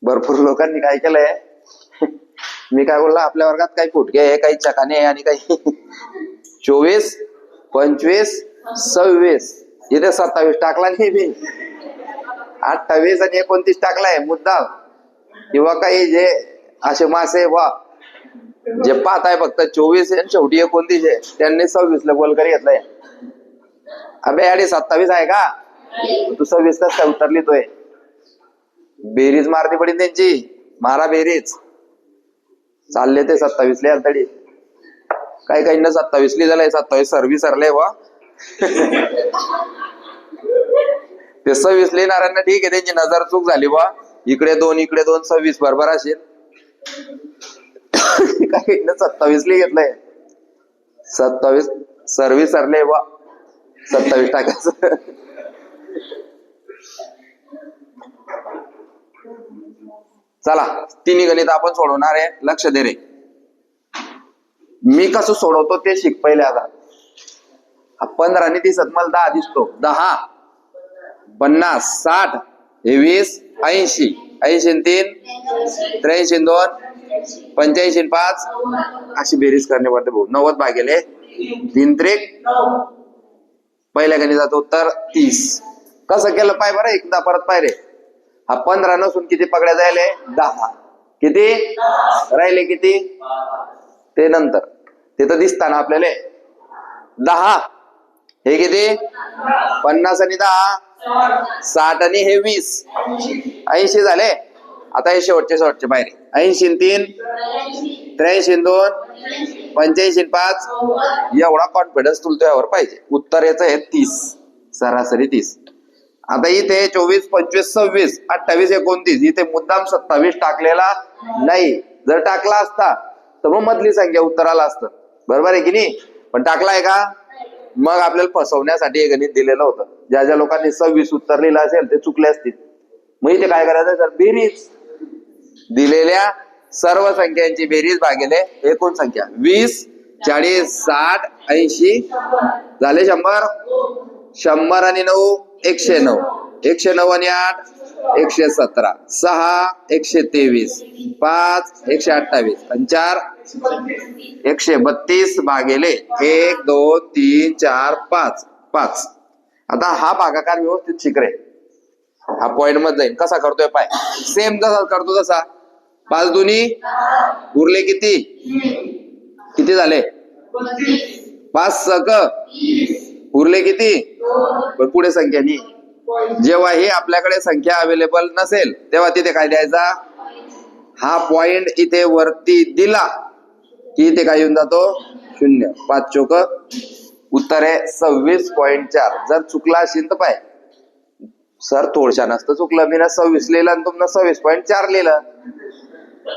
भरपूर लोकांनी काय केलंय, मी काय बोलला, आपल्या वर्गात काही फुटके आहे, काही चकाने आहे आणि काही 24 25 26. इथे 27 टाकला नाही मी, 28 आणि 29 टाकलाय मुद्दाम. किंवा काही जे असे मासे वा जे पाहत आहे फक्त 24 आणि शेवटी 29 आहे, त्यांनी 26 ला गोल करी घेतलाय. अबे अडे 27 आहे का? तू 26 का उतरली तोय. बेरीज मारती पडी त्यांची. मारा बेरीज. चालले ते 27 लिहा तडी. काही काही 27 ली झालंय, 27 सर्व्हिस सरले वा. ते 26 लिहिणाऱ्यांना ठीक आहे, त्यांची नजर चूक झाली बा. इकडे 2 इकडे 2 26 बरोबर असेल. काही 27 ली घेतलंय. 27 सर्व्हिस सरले बा. 27 टाकायचं. चला, तिन्ही गणित आपण सोडवणार आहे. लक्ष दे रे. मी कसं सोडवतो ते शिक पहिले. आता 15 ने दिसत मला 10 दिसतो. 10 50 60 20 80 80 3 83 2 85 5 अशी बेरीज करणे पडते भाऊ. 90 भागिले 3 त्रिक. पहिल्या गणिताचं उत्तर 30. कसं केलं पाय बरं, एकदा परत पाय रे. हा 15 नसून किती पकड्या जायले? 10. किती राहिले? किती ते नंतर ते तर दिसताना आपल्याला. 10 हे किती? 50 आणि 10 60 आणि हे 20 80 झाले. आता हे शेवटचे बाहेर. 80 3 83 2 85 5. एवढा कॉन्फिडन्स तुला यावर पाहिजे. उत्तर याचं आहे 30. सरासरी 30. आता इथे 24 25 26 28 29 इथे मुद्दाम 27 टाकलेला नाही. जर टाकला असता तर मग मधली संख्या उत्तराला असतं. बरोबर आहे की नाही? पण टाकलाय का? मग आपल्याला फसवण्यासाठी हे गणित दिलेलं होतं. ज्या ज्या लोकांनी 26 उत्तर लिहिलं असेल ते चुकले असतील. मग इथे काय करायचं सर? बेरीज. दिलेल्या सर्व संख्यांची बेरीज भागिले एकूण संख्या. 20 40 60 80 झाले 100. 100 आणि 9 109. 109 आणि 8 117. 6 123. 5 128 आणि 4 132 भागिले 1 2 3 4 5 5. आता हा भागाकार व्यवस्थित शिक रे. हा पॉइंट मध्ये जाईल. कसा करतोय पाय. सेम जसा करतो तसा. 5 दुनी उरले किती? किती झाले? 5 सक उरले किती? पण पुढे संख्या नाही. जेव्हा हे आपल्याकडे संख्या अवेलेबल नसेल तेव्हा तिथे काय द्यायचा? हा पॉइंट इथे वरती दिला की इथे काय येऊन जातो? 0. 5 चोक उत्तर आहे 26.4. जर चुकला असेल तर पाय सर थोडशा नसतं चुकलं. मी 26 लिहिलं आणि तुम्हाला 26.4 लिहिलं.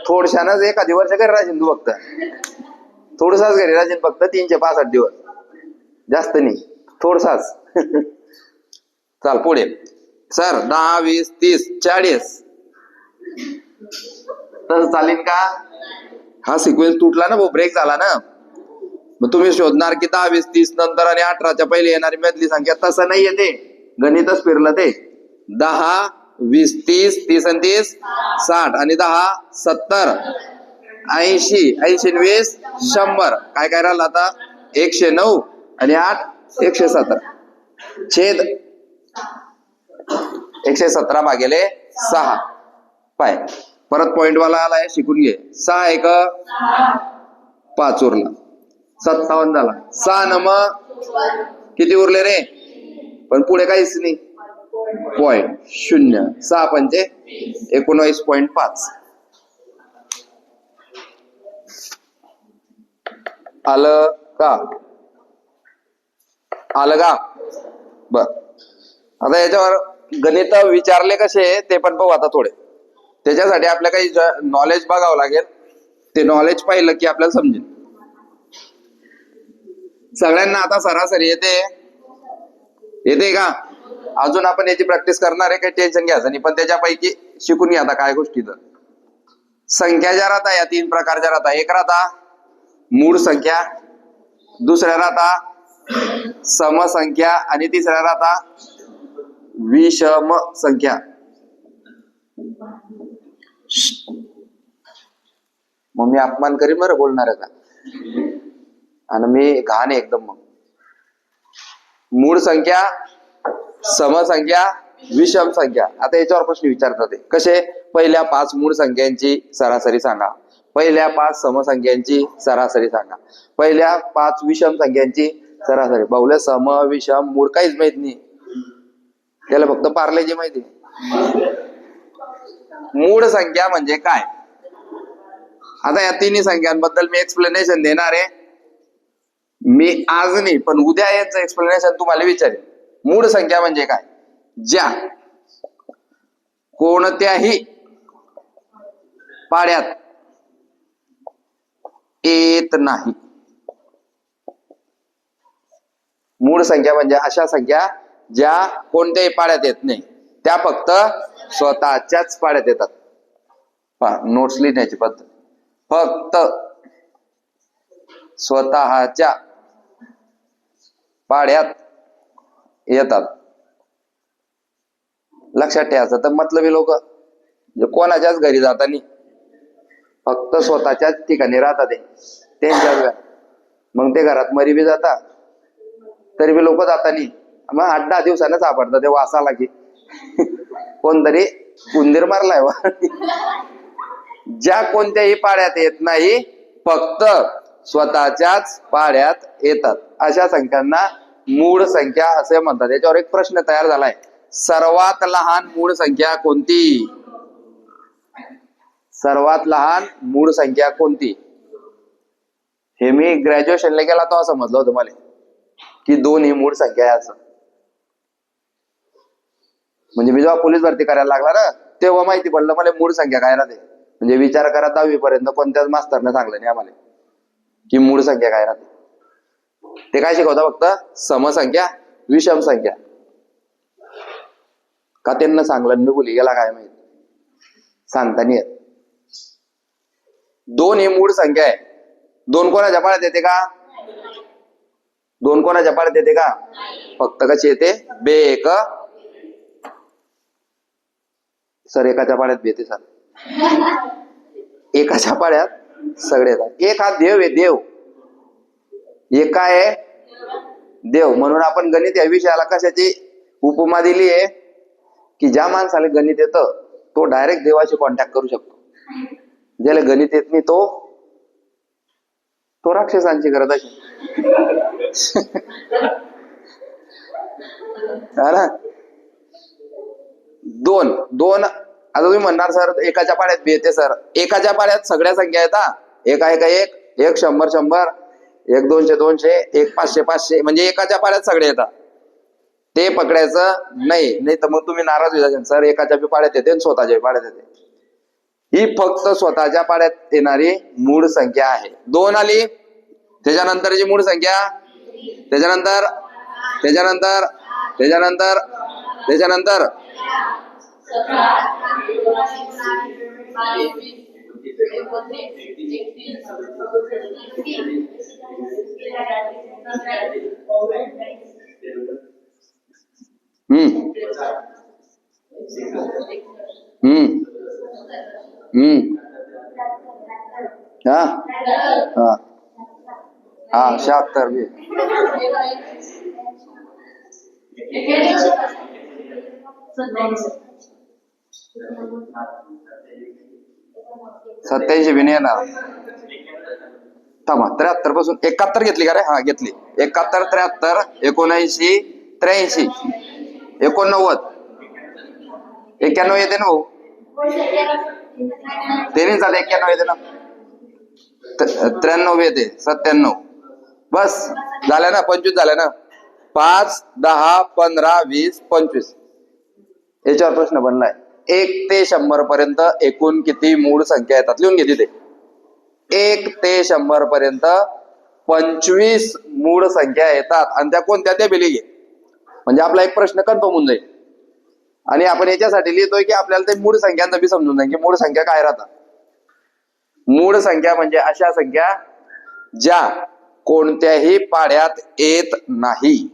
थोडशानच एखादी वर्ष घरी राहील तू फक्त. थोडसाच घरी राहील फक्त 365 दिवस. जास्त नाही, थोडसाच. चाल पुढे. सर 10 20 30 40 तसं चालेल का? हा सिक्वेन्स तुटला ना भाऊ, ब्रेक झाला ना. मग तुम्ही शोधणार की 10 20 30 नंतर आणि 18च्या पहिले येणारी मधली संख्या. तसं नाही येते, गणितच फिरलं ते. 10 20 30 30 आणि 30 60 आणि 10 70 80 80 20 100. काय काय राहिलं आता? 109 आणि 8 117 छेद 117 भागिले 6 पाय. परत पॉइंट वाला आलाय, शिकून घे. 6 1 5 उरला, 57 झाला. 6 न मग किती उरले रे? पण पुढे काहीच नाही, पॉइंट 0. 6 पंचे 19.5. आलं का? आलं का? बर. आता याच्यावर गणित विचारले कसे ते पण पाहू आता थोडे. त्याच्यासाठी आपल्या काही नॉलेज बघावं लागेल. ते नॉलेज पाहिलं की आपल्याला समजेल. सगळ्यांना आता सरासरी येते का? अजून आपण याची प्रॅक्टिस करणार आहे, काही टेन्शन घ्यायचं नाही. पण त्याच्यापैकी शिकून घ्या आता काय गोष्टी. तर संख्या ज्या राहता या 3 प्रकारच्या राहता. एक राहता मूळ संख्या, दुसऱ्या राहता समसंख्या आणि तिसऱ्या राहता विषम संख्या. मग मी अपमान करीन बरं बोलणार का? आणि मी घाण आहे एकदम. मग मूळ संख्या, समसंख्या, विषम संख्या. आता याच्यावर प्रश्न विचारतात ते कसे? पहिल्या 5 मूळ संख्यांची सरासरी सांगा, पहिल्या 5 समसंख्यांची सरासरी सांगा, पहिल्या 5 विषम संख्यांची सरासरी. बाहुल्या सम विषम मूळ काहीच माहित नाही, त्याला फक्त पार्लेजी माहिती. मूळ संख्या म्हणजे काय? आता या तिन्ही संख्यांबद्दल मी एक्सप्लेनेशन देणार आहे. मी आज नाही पण उद्या याचं एक्सप्लेनेशन तुम्हाला विचारेल. मूळ संख्या म्हणजे काय? ज्या कोणत्याही पाड्यात येत नाही. मूळ संख्या म्हणजे अशा संख्या ज्या कोणत्याही पाड्यात येत नाही, त्या फक्त स्वतःच्याच पाड्यात येतात. नोट्स लिहिण्याची पद्धत. फक्त स्वतःच्या पाड्यात येतात. लक्षात ठेवायचं. तर मतलबी लोक कोणाच्याच घरी जाता नाही, फक्त स्वतःच्याच ठिकाणी राहतात त्यांच्याच घर. मग ते घरात मरी बी जातात तरी बी लोक जाता नाही. मग 8-10 दिवसानं सापडतात ते वासाला की कोणतरी उंदीर मारलाय वा. ज्या कोणत्याही पाड्यात येत नाही, फक्त स्वतःच्याच पाड्यात येतात, अशा संख्यांना मूळ संख्या असे म्हणतात. याच्यावर एक प्रश्न तयार झालाय. सर्वात लहान मूळ संख्या कोणती? सर्वात लहान मूळ संख्या कोणती? हे मी ग्रॅज्युएशनला गेला तेव्हा समजलं होतं मला की 2 ही मूळ संख्या आहे असं. म्हणजे मी जेव्हा पोलीस भरती करायला लागला ना, तेव्हा माहिती पडलं मला मूळ संख्या काय राहते. म्हणजे विचार करा, 10वी पर्यंत कोणत्याच मास्तरने सांगलं नाही आम्हाला की मूळ संख्या काय राहते. ते काय शिकवता? फक्त समसंख्या, विषम संख्या. का त्यांना सांगलं मी बोली गेला काय माहिती, सांगता नाही येत. 2 ही मूळ संख्या आहे. 2 कोणाच्या पाड्यात येते का? 2 कोणाच्या पाड्यात येते का? फक्त कशी येते? बेक. सर एकाच्या पाड्यात बी येते सर. एकाच्या पाड्यात सगळे येतात. एक हा देव आहे, देव. एक काय आहे? देव. म्हणून आपण गणित या विषयाला कशाची उपमा दिली आहे की ज्या माणसाला गणित येतं तो डायरेक्ट देवाशी कॉन्टॅक्ट करू शकतो. ज्याला गणित येत नाही तो राक्षसांची करत असेल. दोन आता तुम्ही म्हणणार सर एकाच्या पाड्यात बी येते. सर एकाच्या पाड्यात सगळ्या संख्या येतात. एक आहे का? एक 100 100, 1 200 200, 1 500 500, म्हणजे एकाच्या पाड्यात सगळे येतात. ते पकडायचं नाही तर मग तुम्ही नाराज होईल. सर एकाच्या बी पाड्यात येते आणि स्वतःच्या पाड्यात येते. ही फक्त स्वतःच्या पाड्यात येणारी मूळ संख्या आहे. 2 आली, त्याच्यानंतरची मूळ संख्या, त्याच्यानंतर त्याच्यानंतर त्याच्यानंतर त्याच्यानंतर 76 बी. सत्याऐंशी बी नाही येणार. थांबा, 73 पासून 71 घेतली का रे? हा घेतली. 71, 73, 79, 83, 89, 91 येते ना भाऊ? ते नाही चालेल, 91 येते ना. 93 येते, 97. बस झाल्या ना? 25 झाल्या ना? 5, 10, 15, 20, 25. याच्यावर प्रश्न बनलाय. 1 ते 100 पर्यंत एकूण किती मूळ संख्या येतात? लिहून घे तिथे. 1 ते 100 पर्यंत 25 मूळ संख्या येतात आणि त्या कोणत्या त्या बी घे. म्हणजे आपला एक प्रश्न कन्फर्म होऊन जाईल. आणि आपण याच्यासाठी लिहितोय की आपल्याला ते मूळ संख्यांचा बी समजून जाईल की मूळ संख्या काय राहतात. मूळ संख्या म्हणजे अशा संख्या ज्या कोणत्याही पाड्यात येत नाही.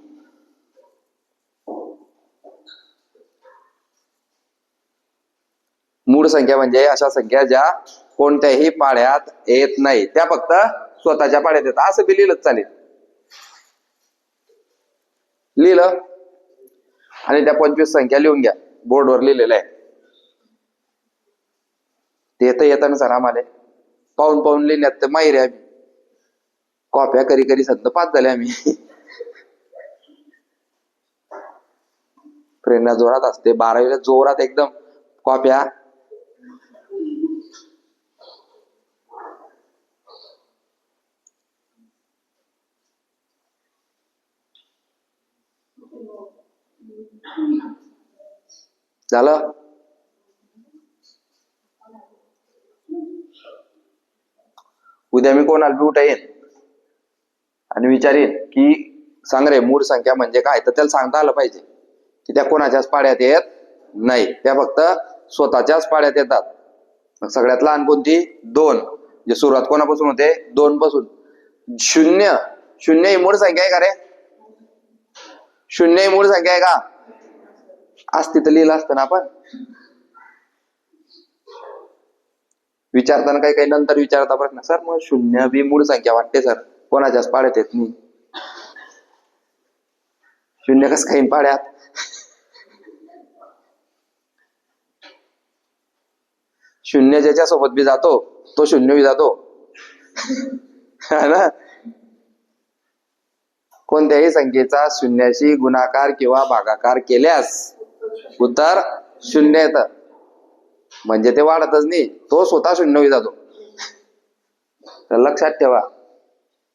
मूळ संख्या म्हणजे अशा संख्या ज्या कोणत्याही पाड्यात येत नाही, त्या फक्त स्वतःच्या पाड्यात येतात. असं बी लिहिलं चालेल. लिहिलं आणि त्या 25 संख्या लिहून घ्या. बोर्डवर लिहिलेलं आहे ते. तर येतं ना सर आम्हाला. पाहून पाहून लिहिण्यात तर माहिर आहे आम्ही. कॉप्या करी करी संत पास झाले आम्ही. प्रेरणा जोरात असते. 12वीला जोरात एकदम कॉप्या. झालं. उद्या मी कोणाला बी उठा येईन आणि विचारेन की सांग रे मूळ संख्या म्हणजे काय, तर त्याला सांगता आलं पाहिजे की त्या कोणाच्याच पाड्यात येत नाही, त्या फक्त स्वतःच्याच पाड्यात येतात. सगळ्यात लहान कोणती? 2. म्हणजे सुरुवात कोणापासून होते? 2 पासून. 0 0 ही मूळ संख्या आहे का रे? 0 ही मूळ संख्या आहे का? असती तर लिहिलं असतं ना आपण. विचारताना काही काही नंतर विचारता प्रश्न, सर मग 0 बी मूळ संख्या वाटते सर, कोणाच्याच पाड्यात येत नाही. 0 कसं काही पाड्यात? शून्य ज्याच्या सोबत बी जातो तो 0 बी जातो. ना? कोणत्याही संख्येचा 0शी गुणाकार किंवा भागाकार केल्यास उत्तर 0 येतं. म्हणजे ते वाढतच नाही, तो स्वतः 0 बी जातो. तर लक्षात ठेवा,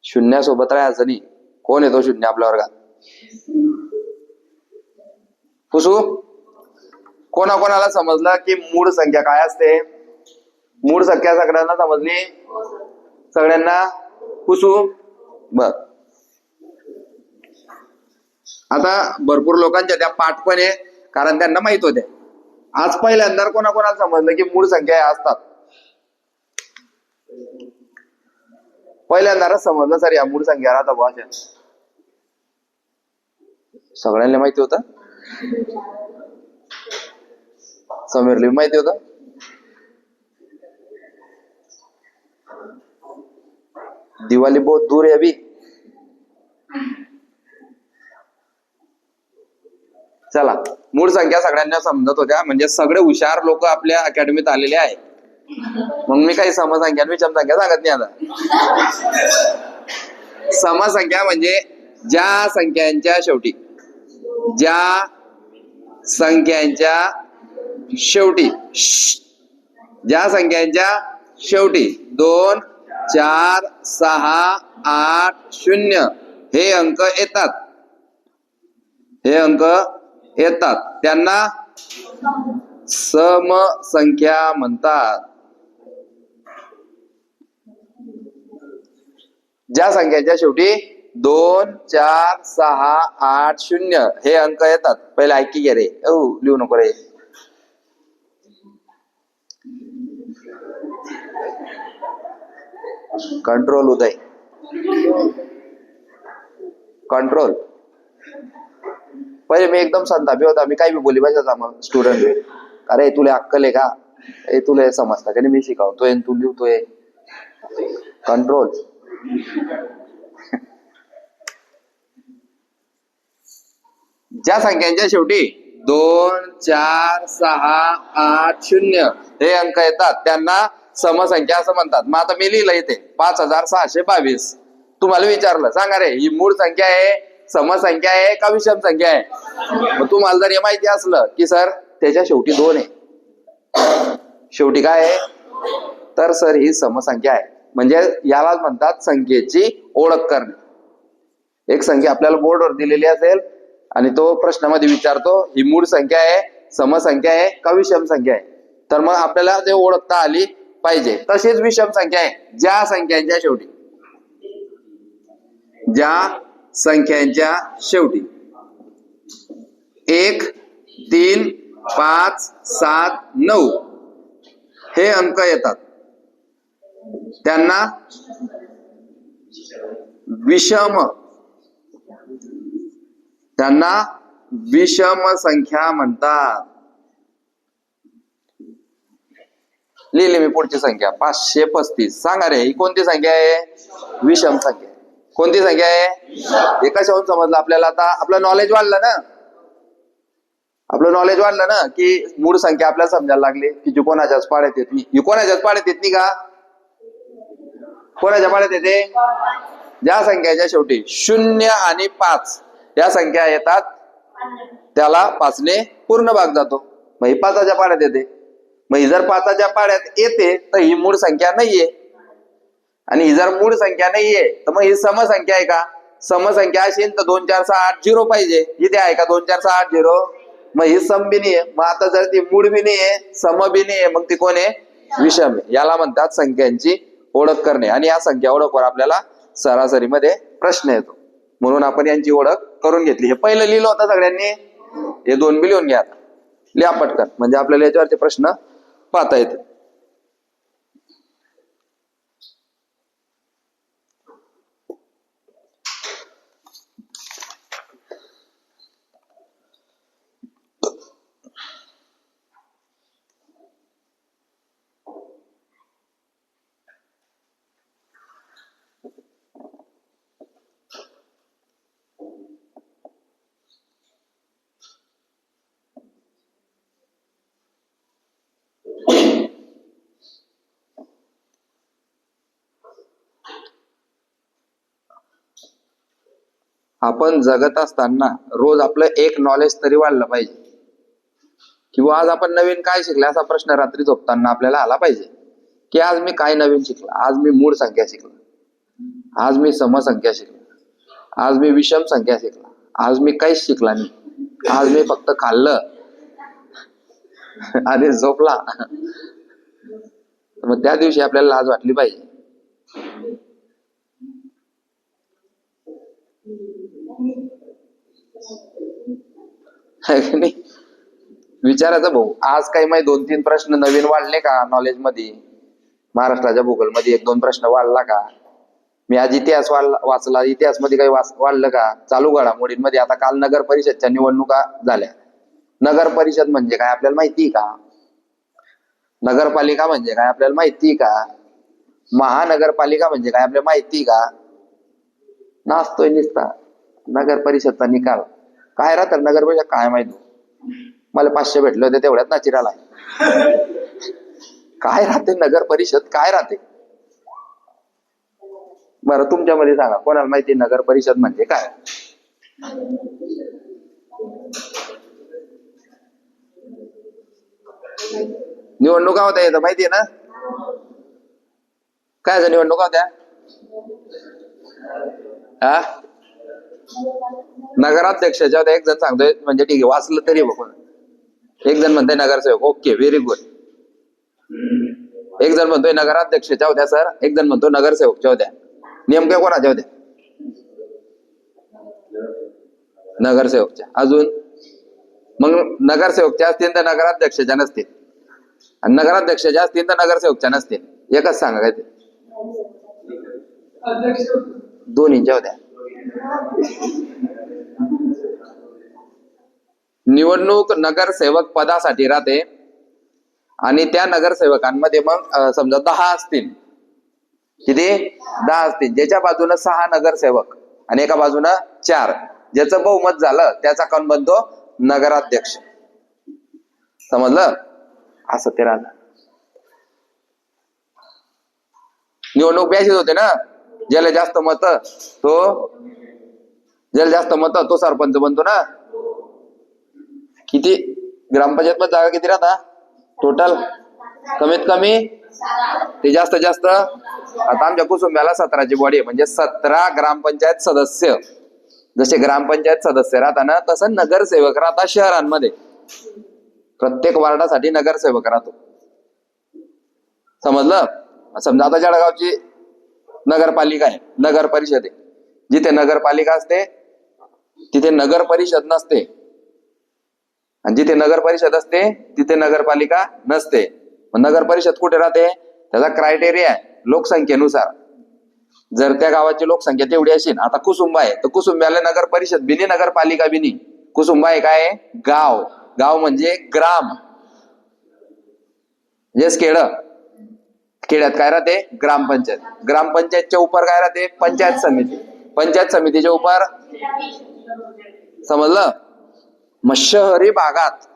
0 सोबत राहायचं नाही. कोण येतो 0 आपल्या वर्गात? पुसू. कोणाकोणाला समजलं की मूळ संख्या काय असते? मूळ संख्या सगळ्यांना समजली? सगळ्यांना? पुसू. बर. आता भरपूर लोकांच्या त्या पाठ पण आहे, कारण त्यांना माहित होते. आज पहिल्यांदा कोणाकोणाला समजलं की मूळ संख्या असतात? पहिल्यांदाच समजलं सर या मूळ संख्या राहतात भाषा. सगळ्यांना माहिती होतं? समीरला माहिती होतं? दिवाळी बहुत दूर है अभी. चला, मूळ संख्या सगळ्यांना समजत होत्या, म्हणजे सगळे हुशार लोक आपल्या अकॅडमीत आलेले आहे. मग मी काही समसंख्या विषम संख्या सांगत नाही आता. समसंख्या म्हणजे ज्या संख्यांच्या शेवटी, ज्या संख्यांच्या शेवटी, ज्या संख्यांच्या शेवटी 2, 4, 6, 8, 0 हे अंक येतात, हे अंक येतात, त्यांना समसंख्या म्हणतात. ज्या संख्यांच्या शेवटी 2, 4, 6, 8, 0 हे अंक येतात. पहिले ऐकी घे रे, लिहू नको रे. कंट्रोल उदय, कंट्रोल. पहिले मी एकदम संतापी होता, मी काही बी बोली बसायचा. मग स्टुडंट, अरे तुला अक्कल आहे का? तुला समजतं का? मी शिकवतोय तू लिहतोय. कंट्रोल. ज्या संख्यांच्या शेवटी 2, 4, 6, 8, 0 हे अंक येतात त्यांना समसंख्या असं म्हणतात. मग आता मी लिहिलं इथे 5622. तुम्हाला विचारलं सांगा रे, ही मूळ संख्या आहे, समसंख्या आहे का विषम संख्या आहे? मग तुम्हाला जर हे माहिती असलं की सर त्याच्या शेवटी 2 आहे, शेवटी काय आहे, तर सर ही समसंख्या आहे. म्हणजे यालाच म्हणतात संख्येची ओळख करणे. एक संख्या आपल्याला बोर्डवर दिलेली असेल आणि तो प्रश्नामध्ये विचारतो ही मूळ संख्या आहे, समसंख्या आहे का विषम संख्या आहे, तर मग आपल्याला ते ओळखता आली पाहिजे. तशीच विषम संख्या आहे ज्या संख्यांच्या शेवटी 1, 3, 5, 7, 9 हे अंक येतात त्यांना विषम संख्या म्हणतात. लिहिली मी पुढची संख्या 535. सांगा रे, ही कोणती संख्या आहे? विषम संख्या. कोणती संख्या आहे? हे कशावरून समजलं आपल्याला? आता आपलं नॉलेज वाढलं ना, की मूळ संख्या आपल्याला समजायला लागली की जी कोणाच्याच पाड्यात येत नाही. ही कोणाच्याच पाड्यात येत नाही का? कोणाच्या पाड्यात येते? ज्या संख्याच्या शेवटी 0 आणि 5 या संख्या येतात त्याला 5 ने पूर्ण भाग जातो. मग ही 5च्या पाड्यात येते. मग ही जर 5च्या पाड्यात येते तर ही मूळ संख्या नाहीये, आणि ही जर मूळ संख्या नाहीये तर मग ही समसंख्या आहे का? समसंख्या असेल तर 2, 4, 6, 8, 0 पाहिजे. इथे आहे का 2, 4, 6, 8, 0? मग ही सम बी नाहीये. मग आता जर ती मूळ बी नाहीये, सम बी नाहीये, मग ती कोण आहे? विषम आहे. याला म्हणतात संख्यांची ओळख करणे. आणि या संख्या ओळखवर आपल्याला सरासरीमध्ये प्रश्न येतो, म्हणून आपण यांची ओळख करून घेतली. हे पहिलं लिहिलं होतं सगळ्यांनी, हे 2 बी लिहून घ्या. लिहा पटकन, म्हणजे आपल्याला याच्यावरचे प्रश्न पाहता येते. आपण जगत असताना रोज आपलं एक नॉलेज तरी वाढलं पाहिजे, किंवा आज आपण नवीन काय शिकले असा प्रश्न रात्री झोपताना आपल्याला आला पाहिजे की आज मी काय नवीन शिकलो. आज मी मूळ संख्या शिकलो, आज मी समसंख्या शिकलो, आज मी विषम संख्या शिकला, आज मी काहीच शिकला नाही, आज मी फक्त खाल्लं आणि झोपला. मग त्या दिवशी आपल्याला लाज वाटली पाहिजे. विचारायचं भाऊ, आज काही माहिती 2-3 प्रश्न नवीन वाढले का नॉलेज मध्ये? महाराष्ट्राच्या भूगोल मध्ये 1-2 प्रश्न वाढला का? मी आज इतिहास वाचला, इतिहास मध्ये काही वाढलं का? चालू घडामोडींमध्ये आता काल नगर परिषदच्या निवडणुका झाल्या. नगर परिषद म्हणजे काय आपल्याला माहिती का? नगरपालिका म्हणजे काय आपल्याला माहिती का? महानगरपालिका म्हणजे काय आपल्याला माहिती का? नाचतोय निसता. नगर परिषदचा निकाल काय राहतात? नगर परिषद काय माहिती? मला 500 भेटले होते तेवढ्यात नाचिराला. काय राहते नगर परिषद? काय राहते? बरं तुमच्यामध्ये सांगा, कोणाला माहिती नगर परिषद म्हणजे काय? निवडणुका होत्या येतं माहितीये ना? काय निवडणुका होत्या? हा, नगराध्यक्षाच्या होत्या. एक जण सांगतोय, म्हणजे ठीक आहे वाचलं तरी बघून. एक जण म्हणतोय नगरसेवक. Okay, very good. एक जण म्हणतोय नगराध्यक्षाच्या होत्या सर, एक जण म्हणतो नगरसेवकच्या होत्या. नेमक्या कोणाच्या होत्या? नगरसेवकच्या. अजून मग नगरसेवकच्या असतील तर नगराध्यक्षाच्या नसतील, आणि नगराध्यक्षाच्या असतील तर नगरसेवकच्या नसतील. एकच सांगा काय ते? दोन्हीच्या होत्या. निवडणूक नगरसेवक पदासाठी राहते, आणि त्या नगरसेवकांमध्ये मग समजा 10 असतील. किती? 10 असतील. ज्याच्या बाजूनं 6 नगरसेवक आणि एका बाजूनं 4, ज्याचं बहुमत झालं त्याचा कोण बनतो? नगराध्यक्ष. समजलं? असं ते राहतं. निवडणूक बी अशीच होते ना, ज्याला जास्त मत तो सरपंच बनतो ना. किती ग्रामपंचायत मध्ये जागा किती राहता टोटल? कमीत कमी ते जास्त आता आमच्या कुसुंब्याला 17ची बॉडी आहे, म्हणजे 17 ग्रामपंचायत सदस्य. जसे ग्रामपंचायत सदस्य राहता ना, तसं नगरसेवक राहता शहरांमध्ये. प्रत्येक वार्डासाठी नगरसेवक राहतो. समजलं? समजा आता जळगावची नगरपालिका आहे, नगर परिषद आहे. जिथे नगरपालिका असते तिथे नगर परिषद नसते, आणि जिथे नगर परिषद असते तिथे नगरपालिका नसते. नगर परिषद कुठे राहते? त्याचा क्रायटेरिया आहे लोकसंख्येनुसार. जर त्या गावाची लोकसंख्या तेवढी असेल, आता कुसुंबा आहे तर कुसुंब्याला नगर परिषद बिनी नगरपालिका बिनी. कुसुंबा आहे काय? गाव. गाव म्हणजे ग्राम. येस खेड. खेड्यात काय राहते? ग्रामपंचायत. ग्रामपंचायतच्या उपर काय राहते? पंचायत समिती. पंचायत समितीच्या उपर समजलं? मग शहरी भागात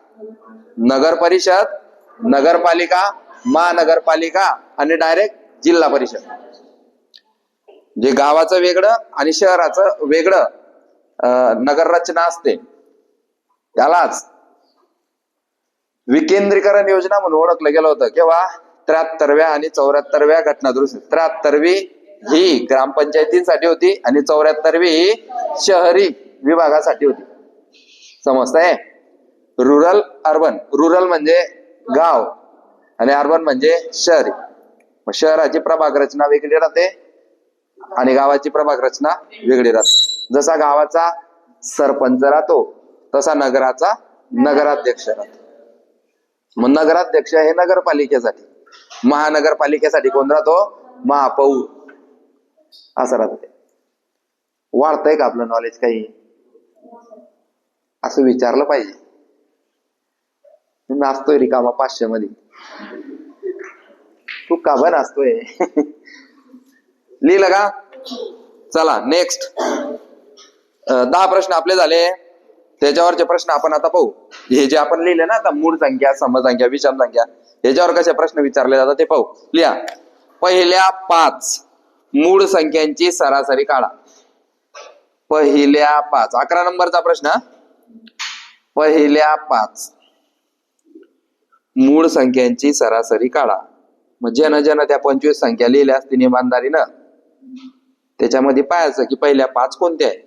नगर परिषद, नगरपालिका, महानगरपालिका आणि डायरेक्ट जिल्हा परिषद. जे गावाचं वेगळं आणि शहराचं वेगळं नगर रचना असते, त्यालाच विकेंद्रीकरण योजना म्हणून ओळखलं गेलं होतं. केव्हा? 73व्या आणि 74व्या घटनादुरुस्ती. 73वी ही ग्रामपंचायतींसाठी होती आणि 74वी ही शहरी विभागासाठी होती. समजतंय? Rural urban. रुरल म्हणजे गाव आणि अर्बन म्हणजे शहरी. मग शहराची प्रभाग रचना वेगळी राहते आणि गावाची प्रभाग रचना वेगळी राहते. जसा गावाचा सरपंच राहतो तसा नगराचा नगराध्यक्ष राहतो. मग नगराध्यक्ष हे नगरपालिकेसाठी. महानगरपालिकेसाठी कोण राहतो? महापौर. असं राहतं ते. वाढतंय का आपलं नॉलेज काही? असं विचारलं पाहिजे. नाचतोय रिकामा 500 मध्ये. तू का बरं नाचतोय? लिहिलं का? चला नेक्स्ट. 10 प्रश्न आपले झाले. त्याच्यावरचे प्रश्न आपण आता पाहू. हे जे आपण लिहिले ना आता, मूळ संख्या, समसंख्या, विषम संख्या, याच्यावर कसे प्रश्न विचारले जातात ते पाहू. लिहा. पहिल्या 5 मूळ संख्यांची सरासरी काढा. पहिल्या 5. 11 नंबरचा प्रश्न. पहिल्या 5 मूळ संख्यांची सरासरी काढा. मग ज्यानं त्या 25 संख्या लिहिल्या असतील इमानदारीनं, त्याच्यामध्ये पाहायचं की पहिल्या 5 कोणत्या आहेत.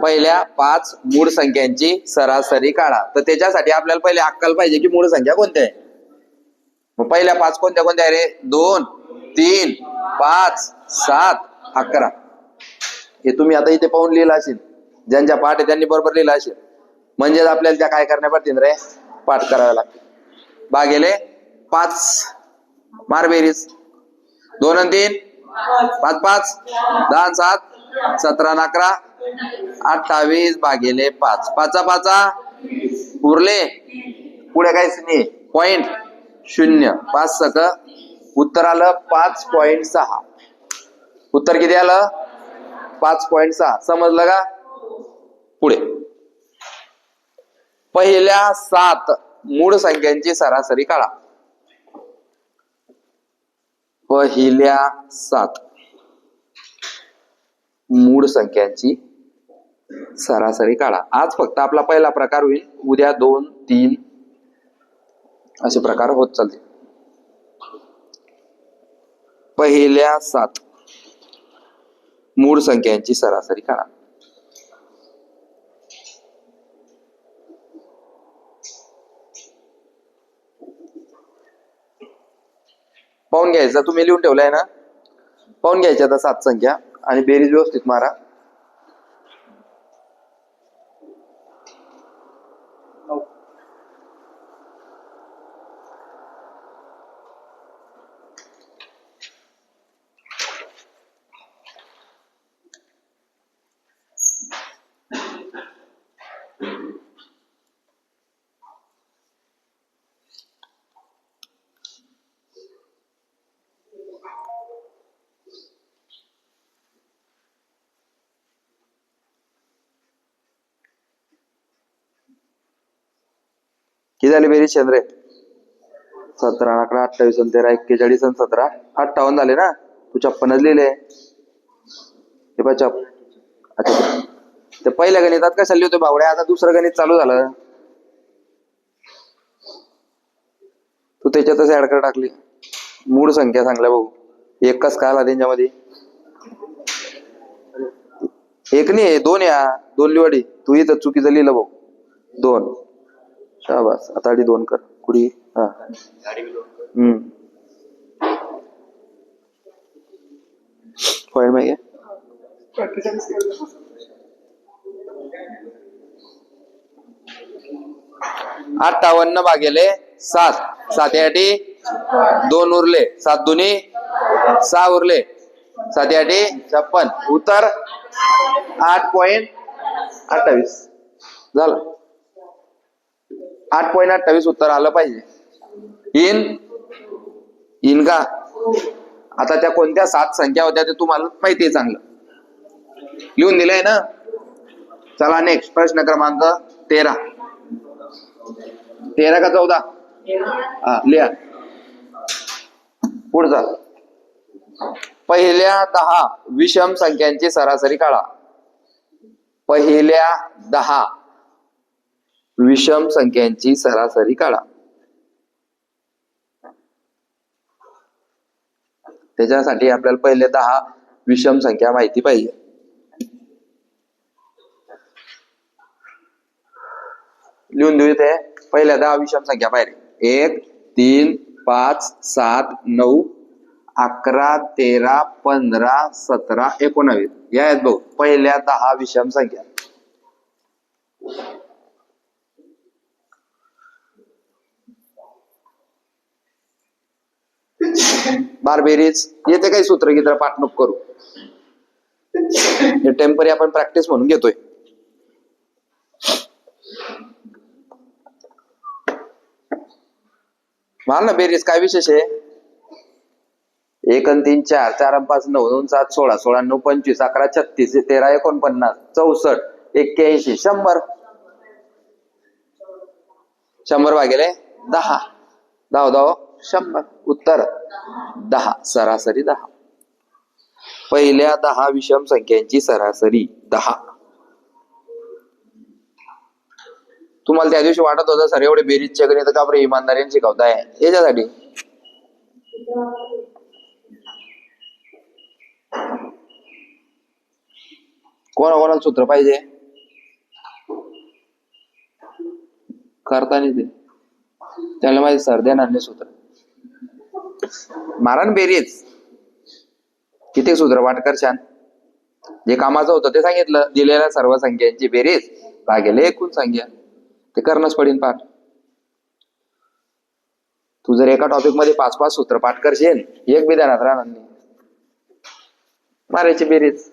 पहिल्या 5 मूळ संख्यांची सरासरी काढा. तर त्याच्यासाठी आपल्याला पहिले अक्कल पाहिजे की मूळ संख्या कोणत्या आहे. मग पहिल्या 5 कोणत्या कोणत्या आहे रे? 2, 3, 5, 7, 11. हे तुम्ही आता इथे पाहून लिहिलं असेल. ज्यांच्या पाठ आहे त्यांनी बरोबर लिहिलं असेल. म्हणजे आपल्याला त्या काय करण्या पडतील रे? पाठ कराव्या लागतील. भागेले 5 मारबेरीज. 2 आणि 3 5 5 10 आणि 7 17 आणि 11 28 भागेले 5. 5 5 उरले. पुढे काहीच नाही. पॉइंट 0. 5 सक उत्तर आलं 5.6. उत्तर किती आलं? 5.6. समजलं का? पुढे पहिल्या 7 मूळ संख्यांची सरासरी काढा. पहिल्या 7 मूळ संख्यांची सरासरी काढा. आज फक्त आपला पहिला प्रकार होईल. उद्या 2, 3 असे प्रकार होत चालतील. पहिल्या 7 मूळ संख्यांची सरासरी काढा. पाहून घ्यायचं. तुम्ही लिहून ठेवलंय ना? पाहून घ्यायच्या आता 7 संख्या आणि बेरीज व्यवस्थित मारा. किती झाली बेरीज चंद्रे? 17 11 28 आणि 13 41 आणि 17 58 झाले ना. तू 56 लिहिले. हे बघ अच्छा, ते पहिल्या गणितात कशाला लिहितो बावड्या? आता दुसरं गणित चालू झालं, तू त्याच्यातच ऍड कर टाकली. मूळ संख्या सांगल्या भाऊ. एक कस काय आला त्यांच्यामध्ये? एक नाही 2 या 2 लिवाडी. तू इथं चुकीचं लिहिलं भाऊ. 2. शाबास. आता आधी 2 कर कुडी. हा पॉइंट माहिती 58 भागिले 7. 7 आठी 2 उरले. 7 दुनी 6 उरले. 7 आठी 56. उत्तर 8.28 झालं. 8.28 उत्तर आलं पाहिजे. इन का? आता त्या कोणत्या 7 संख्या होत्या ते तुम्हाला माहिती आहे चांगलं. लिहून दिलंय ना. चला नेक्स्ट प्रश्न क्रमांक 13. 13 का 14? हा लिहा. पुढचा. पहिल्या 10 विषम संख्यांची सरासरी काढा. पहिल्या 10 विषम संख्यांची सरासरी काढा. त्याच्यासाठी आपल्याला पहिले 10 विषम संख्या माहिती पाहिजे. लिहून देऊ इथे. पहिल्या 10 विषम संख्या पाहिजे. 1 3 5 7 9 11 13 15 17 19 या आहेत भाऊ पहिल्या 10 विषम संख्या. बारबेरीज येते काही सूत्र गीत्र पाठ नको करू. हे टेम्पररी आपण प्रॅक्टिस म्हणून घेतोय. मान ना बेरीज काय विशेष आहे? 1 आणि 3 4 4 आणि 5 9 2 7 16 16 9 25 11 36 13 49 64 81 100. 100 भागिले 10 10 10 100. उत्तर 10. सरासरी 10. पहिल्या 10 विषम संख्यांची सरासरी 10. तुम्हाला त्या दिवशी वाटत होतं सर एवढे बेरीजचे गणित का बरं इमानदारीने शिकवताय? याच्यासाठी. कोणाला सूत्र पाहिजे? करताना ते त्याला माहिती सर देणार नाही सूत्र. मारण बेरीज किती सूत्र पाठ कर छान. जे कामाचं होतं ते सांगितलं. दिलेल्या सर्व संख्यांची बेरीज भागिले एकूण संख्या. ते करणंच पडेल पाठ. तू जर एका टॉपिक मध्ये 5-5 सूत्र पाठ करशील एक बी ध्यानात राहणार नाही. मारायची बेरीज.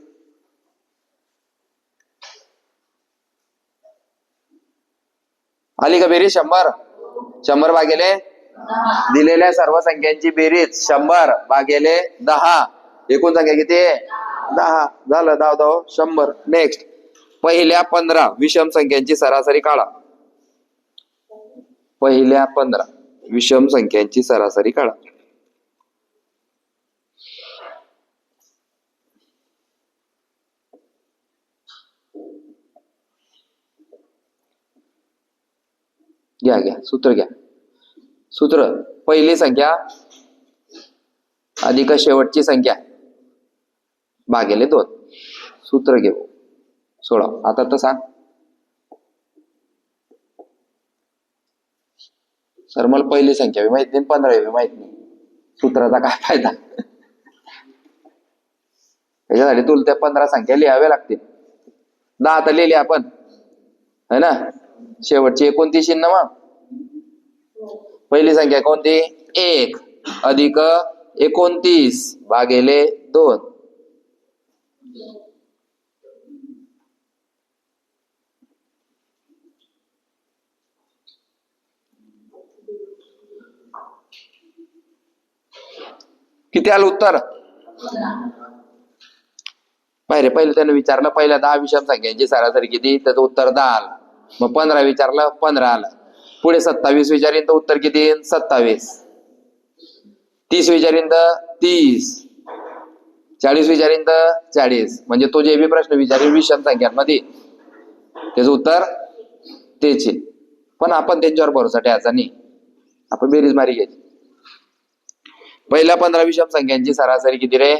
आली का बेरीज? 100. 100 भागिले दिलेल्या सर्व संख्यांची बेरीज 100 भागिले 10. एकूण संख्या किती? 10. झालं. 10 10 100. नेक्स्ट. पहिल्या 15 विषम संख्यांची सरासरी काढा. पहिल्या 15 विषम संख्यांची सरासरी काढा. घ्या सूत्र घ्या. सूत्र पहिली संख्या अधिक शेवटची संख्या भागिले 2. सूत्र घेऊ. 16. आता तर सांग सर मला पहिली संख्या बी माहित नाही 15 बी माहित नाही. सूत्राचा काय फायदा? त्याच्यासाठी तुला त्या 15 संख्या लिहाव्या लागतील. 10 तर लिहिले आपण, है ना. शेवटची 29 ना. मग पहिली संख्या कोणती? 1 अधिक 29 भागिले 2. किती आलं उत्तर? पहिले त्यानं विचारलं, पहिल्या 10 विषम संख्यांची सरासरी किती, त्याचं उत्तर 10 आलं. मग 15 विचारलं, 15 आलं. पुढे 27 विचारीन तर उत्तर किती येईल? 27. 30 विचारीन तर 30. 40 विचारीन तर 40. म्हणजे तो जे बी प्रश्न विचारेल विषम संख्यांमध्ये त्याचं उत्तर तेच येईल. पण आपण त्यांच्यावर भरोसा ठेवायचा नाही, आपण बेरीज मारी घ्यायची. पहिल्या 15 विषम संख्यांची सरासरी किती रे?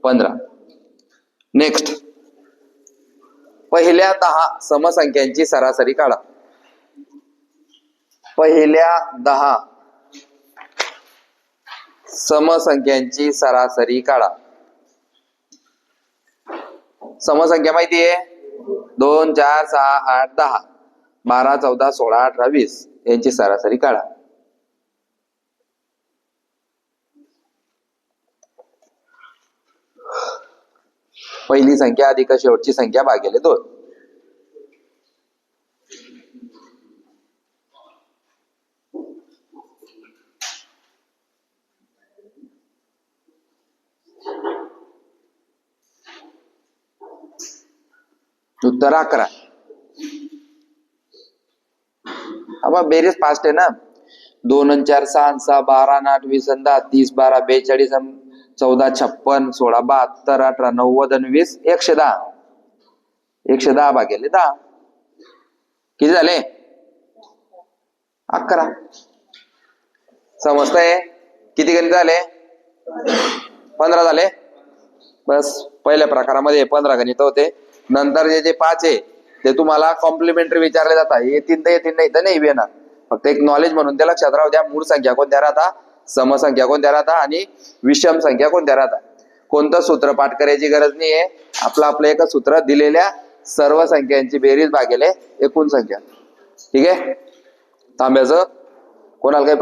15. नेक्स्ट, पहिल्या 10 समसंख्यांची सरासरी काढा. पहिल्या 10 समसंख्यांची सरासरी काढा. समसंख्या माहिती आहे? 2, 4, 6, 8, 10, 12, 14, 16, 18, 20 यांची सरासरी काढा. पहिली संख्या अधिक शेवटची संख्या भागिले 2. उत्तर 11. अब बेरीज फास्ट आहे ना. 2 आणि 4 6 आणि 6 12 आणि 8 20 आणि 10 30 12 42 आणि 14 56 16 72 18 90 आणि 20 110. 110 भागिले 10 किती झाले? 11. समजतंय? किती गणित झाले? 15 झाले. बस पहिल्या प्रकारामध्ये 15 गणित होते. नंतर जे 5 आहे ते तुम्हाला कॉम्प्लिमेंटरी विचारले जातात. येतील नाही तर नाही येणार. फक्त एक नॉलेज म्हणून ते लक्षात राहू द्या. मूळ संख्या कोणत्या राहतात, समसंख्या कोणत्या राहतात आणि विषम संख्या कोणत्या राहतात. कोणतं सूत्र पाठ करायची गरज नाहीये. आपलं एकच सूत्र, दिलेल्या सर्व संख्यांची बेरीज भागिले एकूण संख्या. ठीक आहे. तांब्याचं कोणाला काही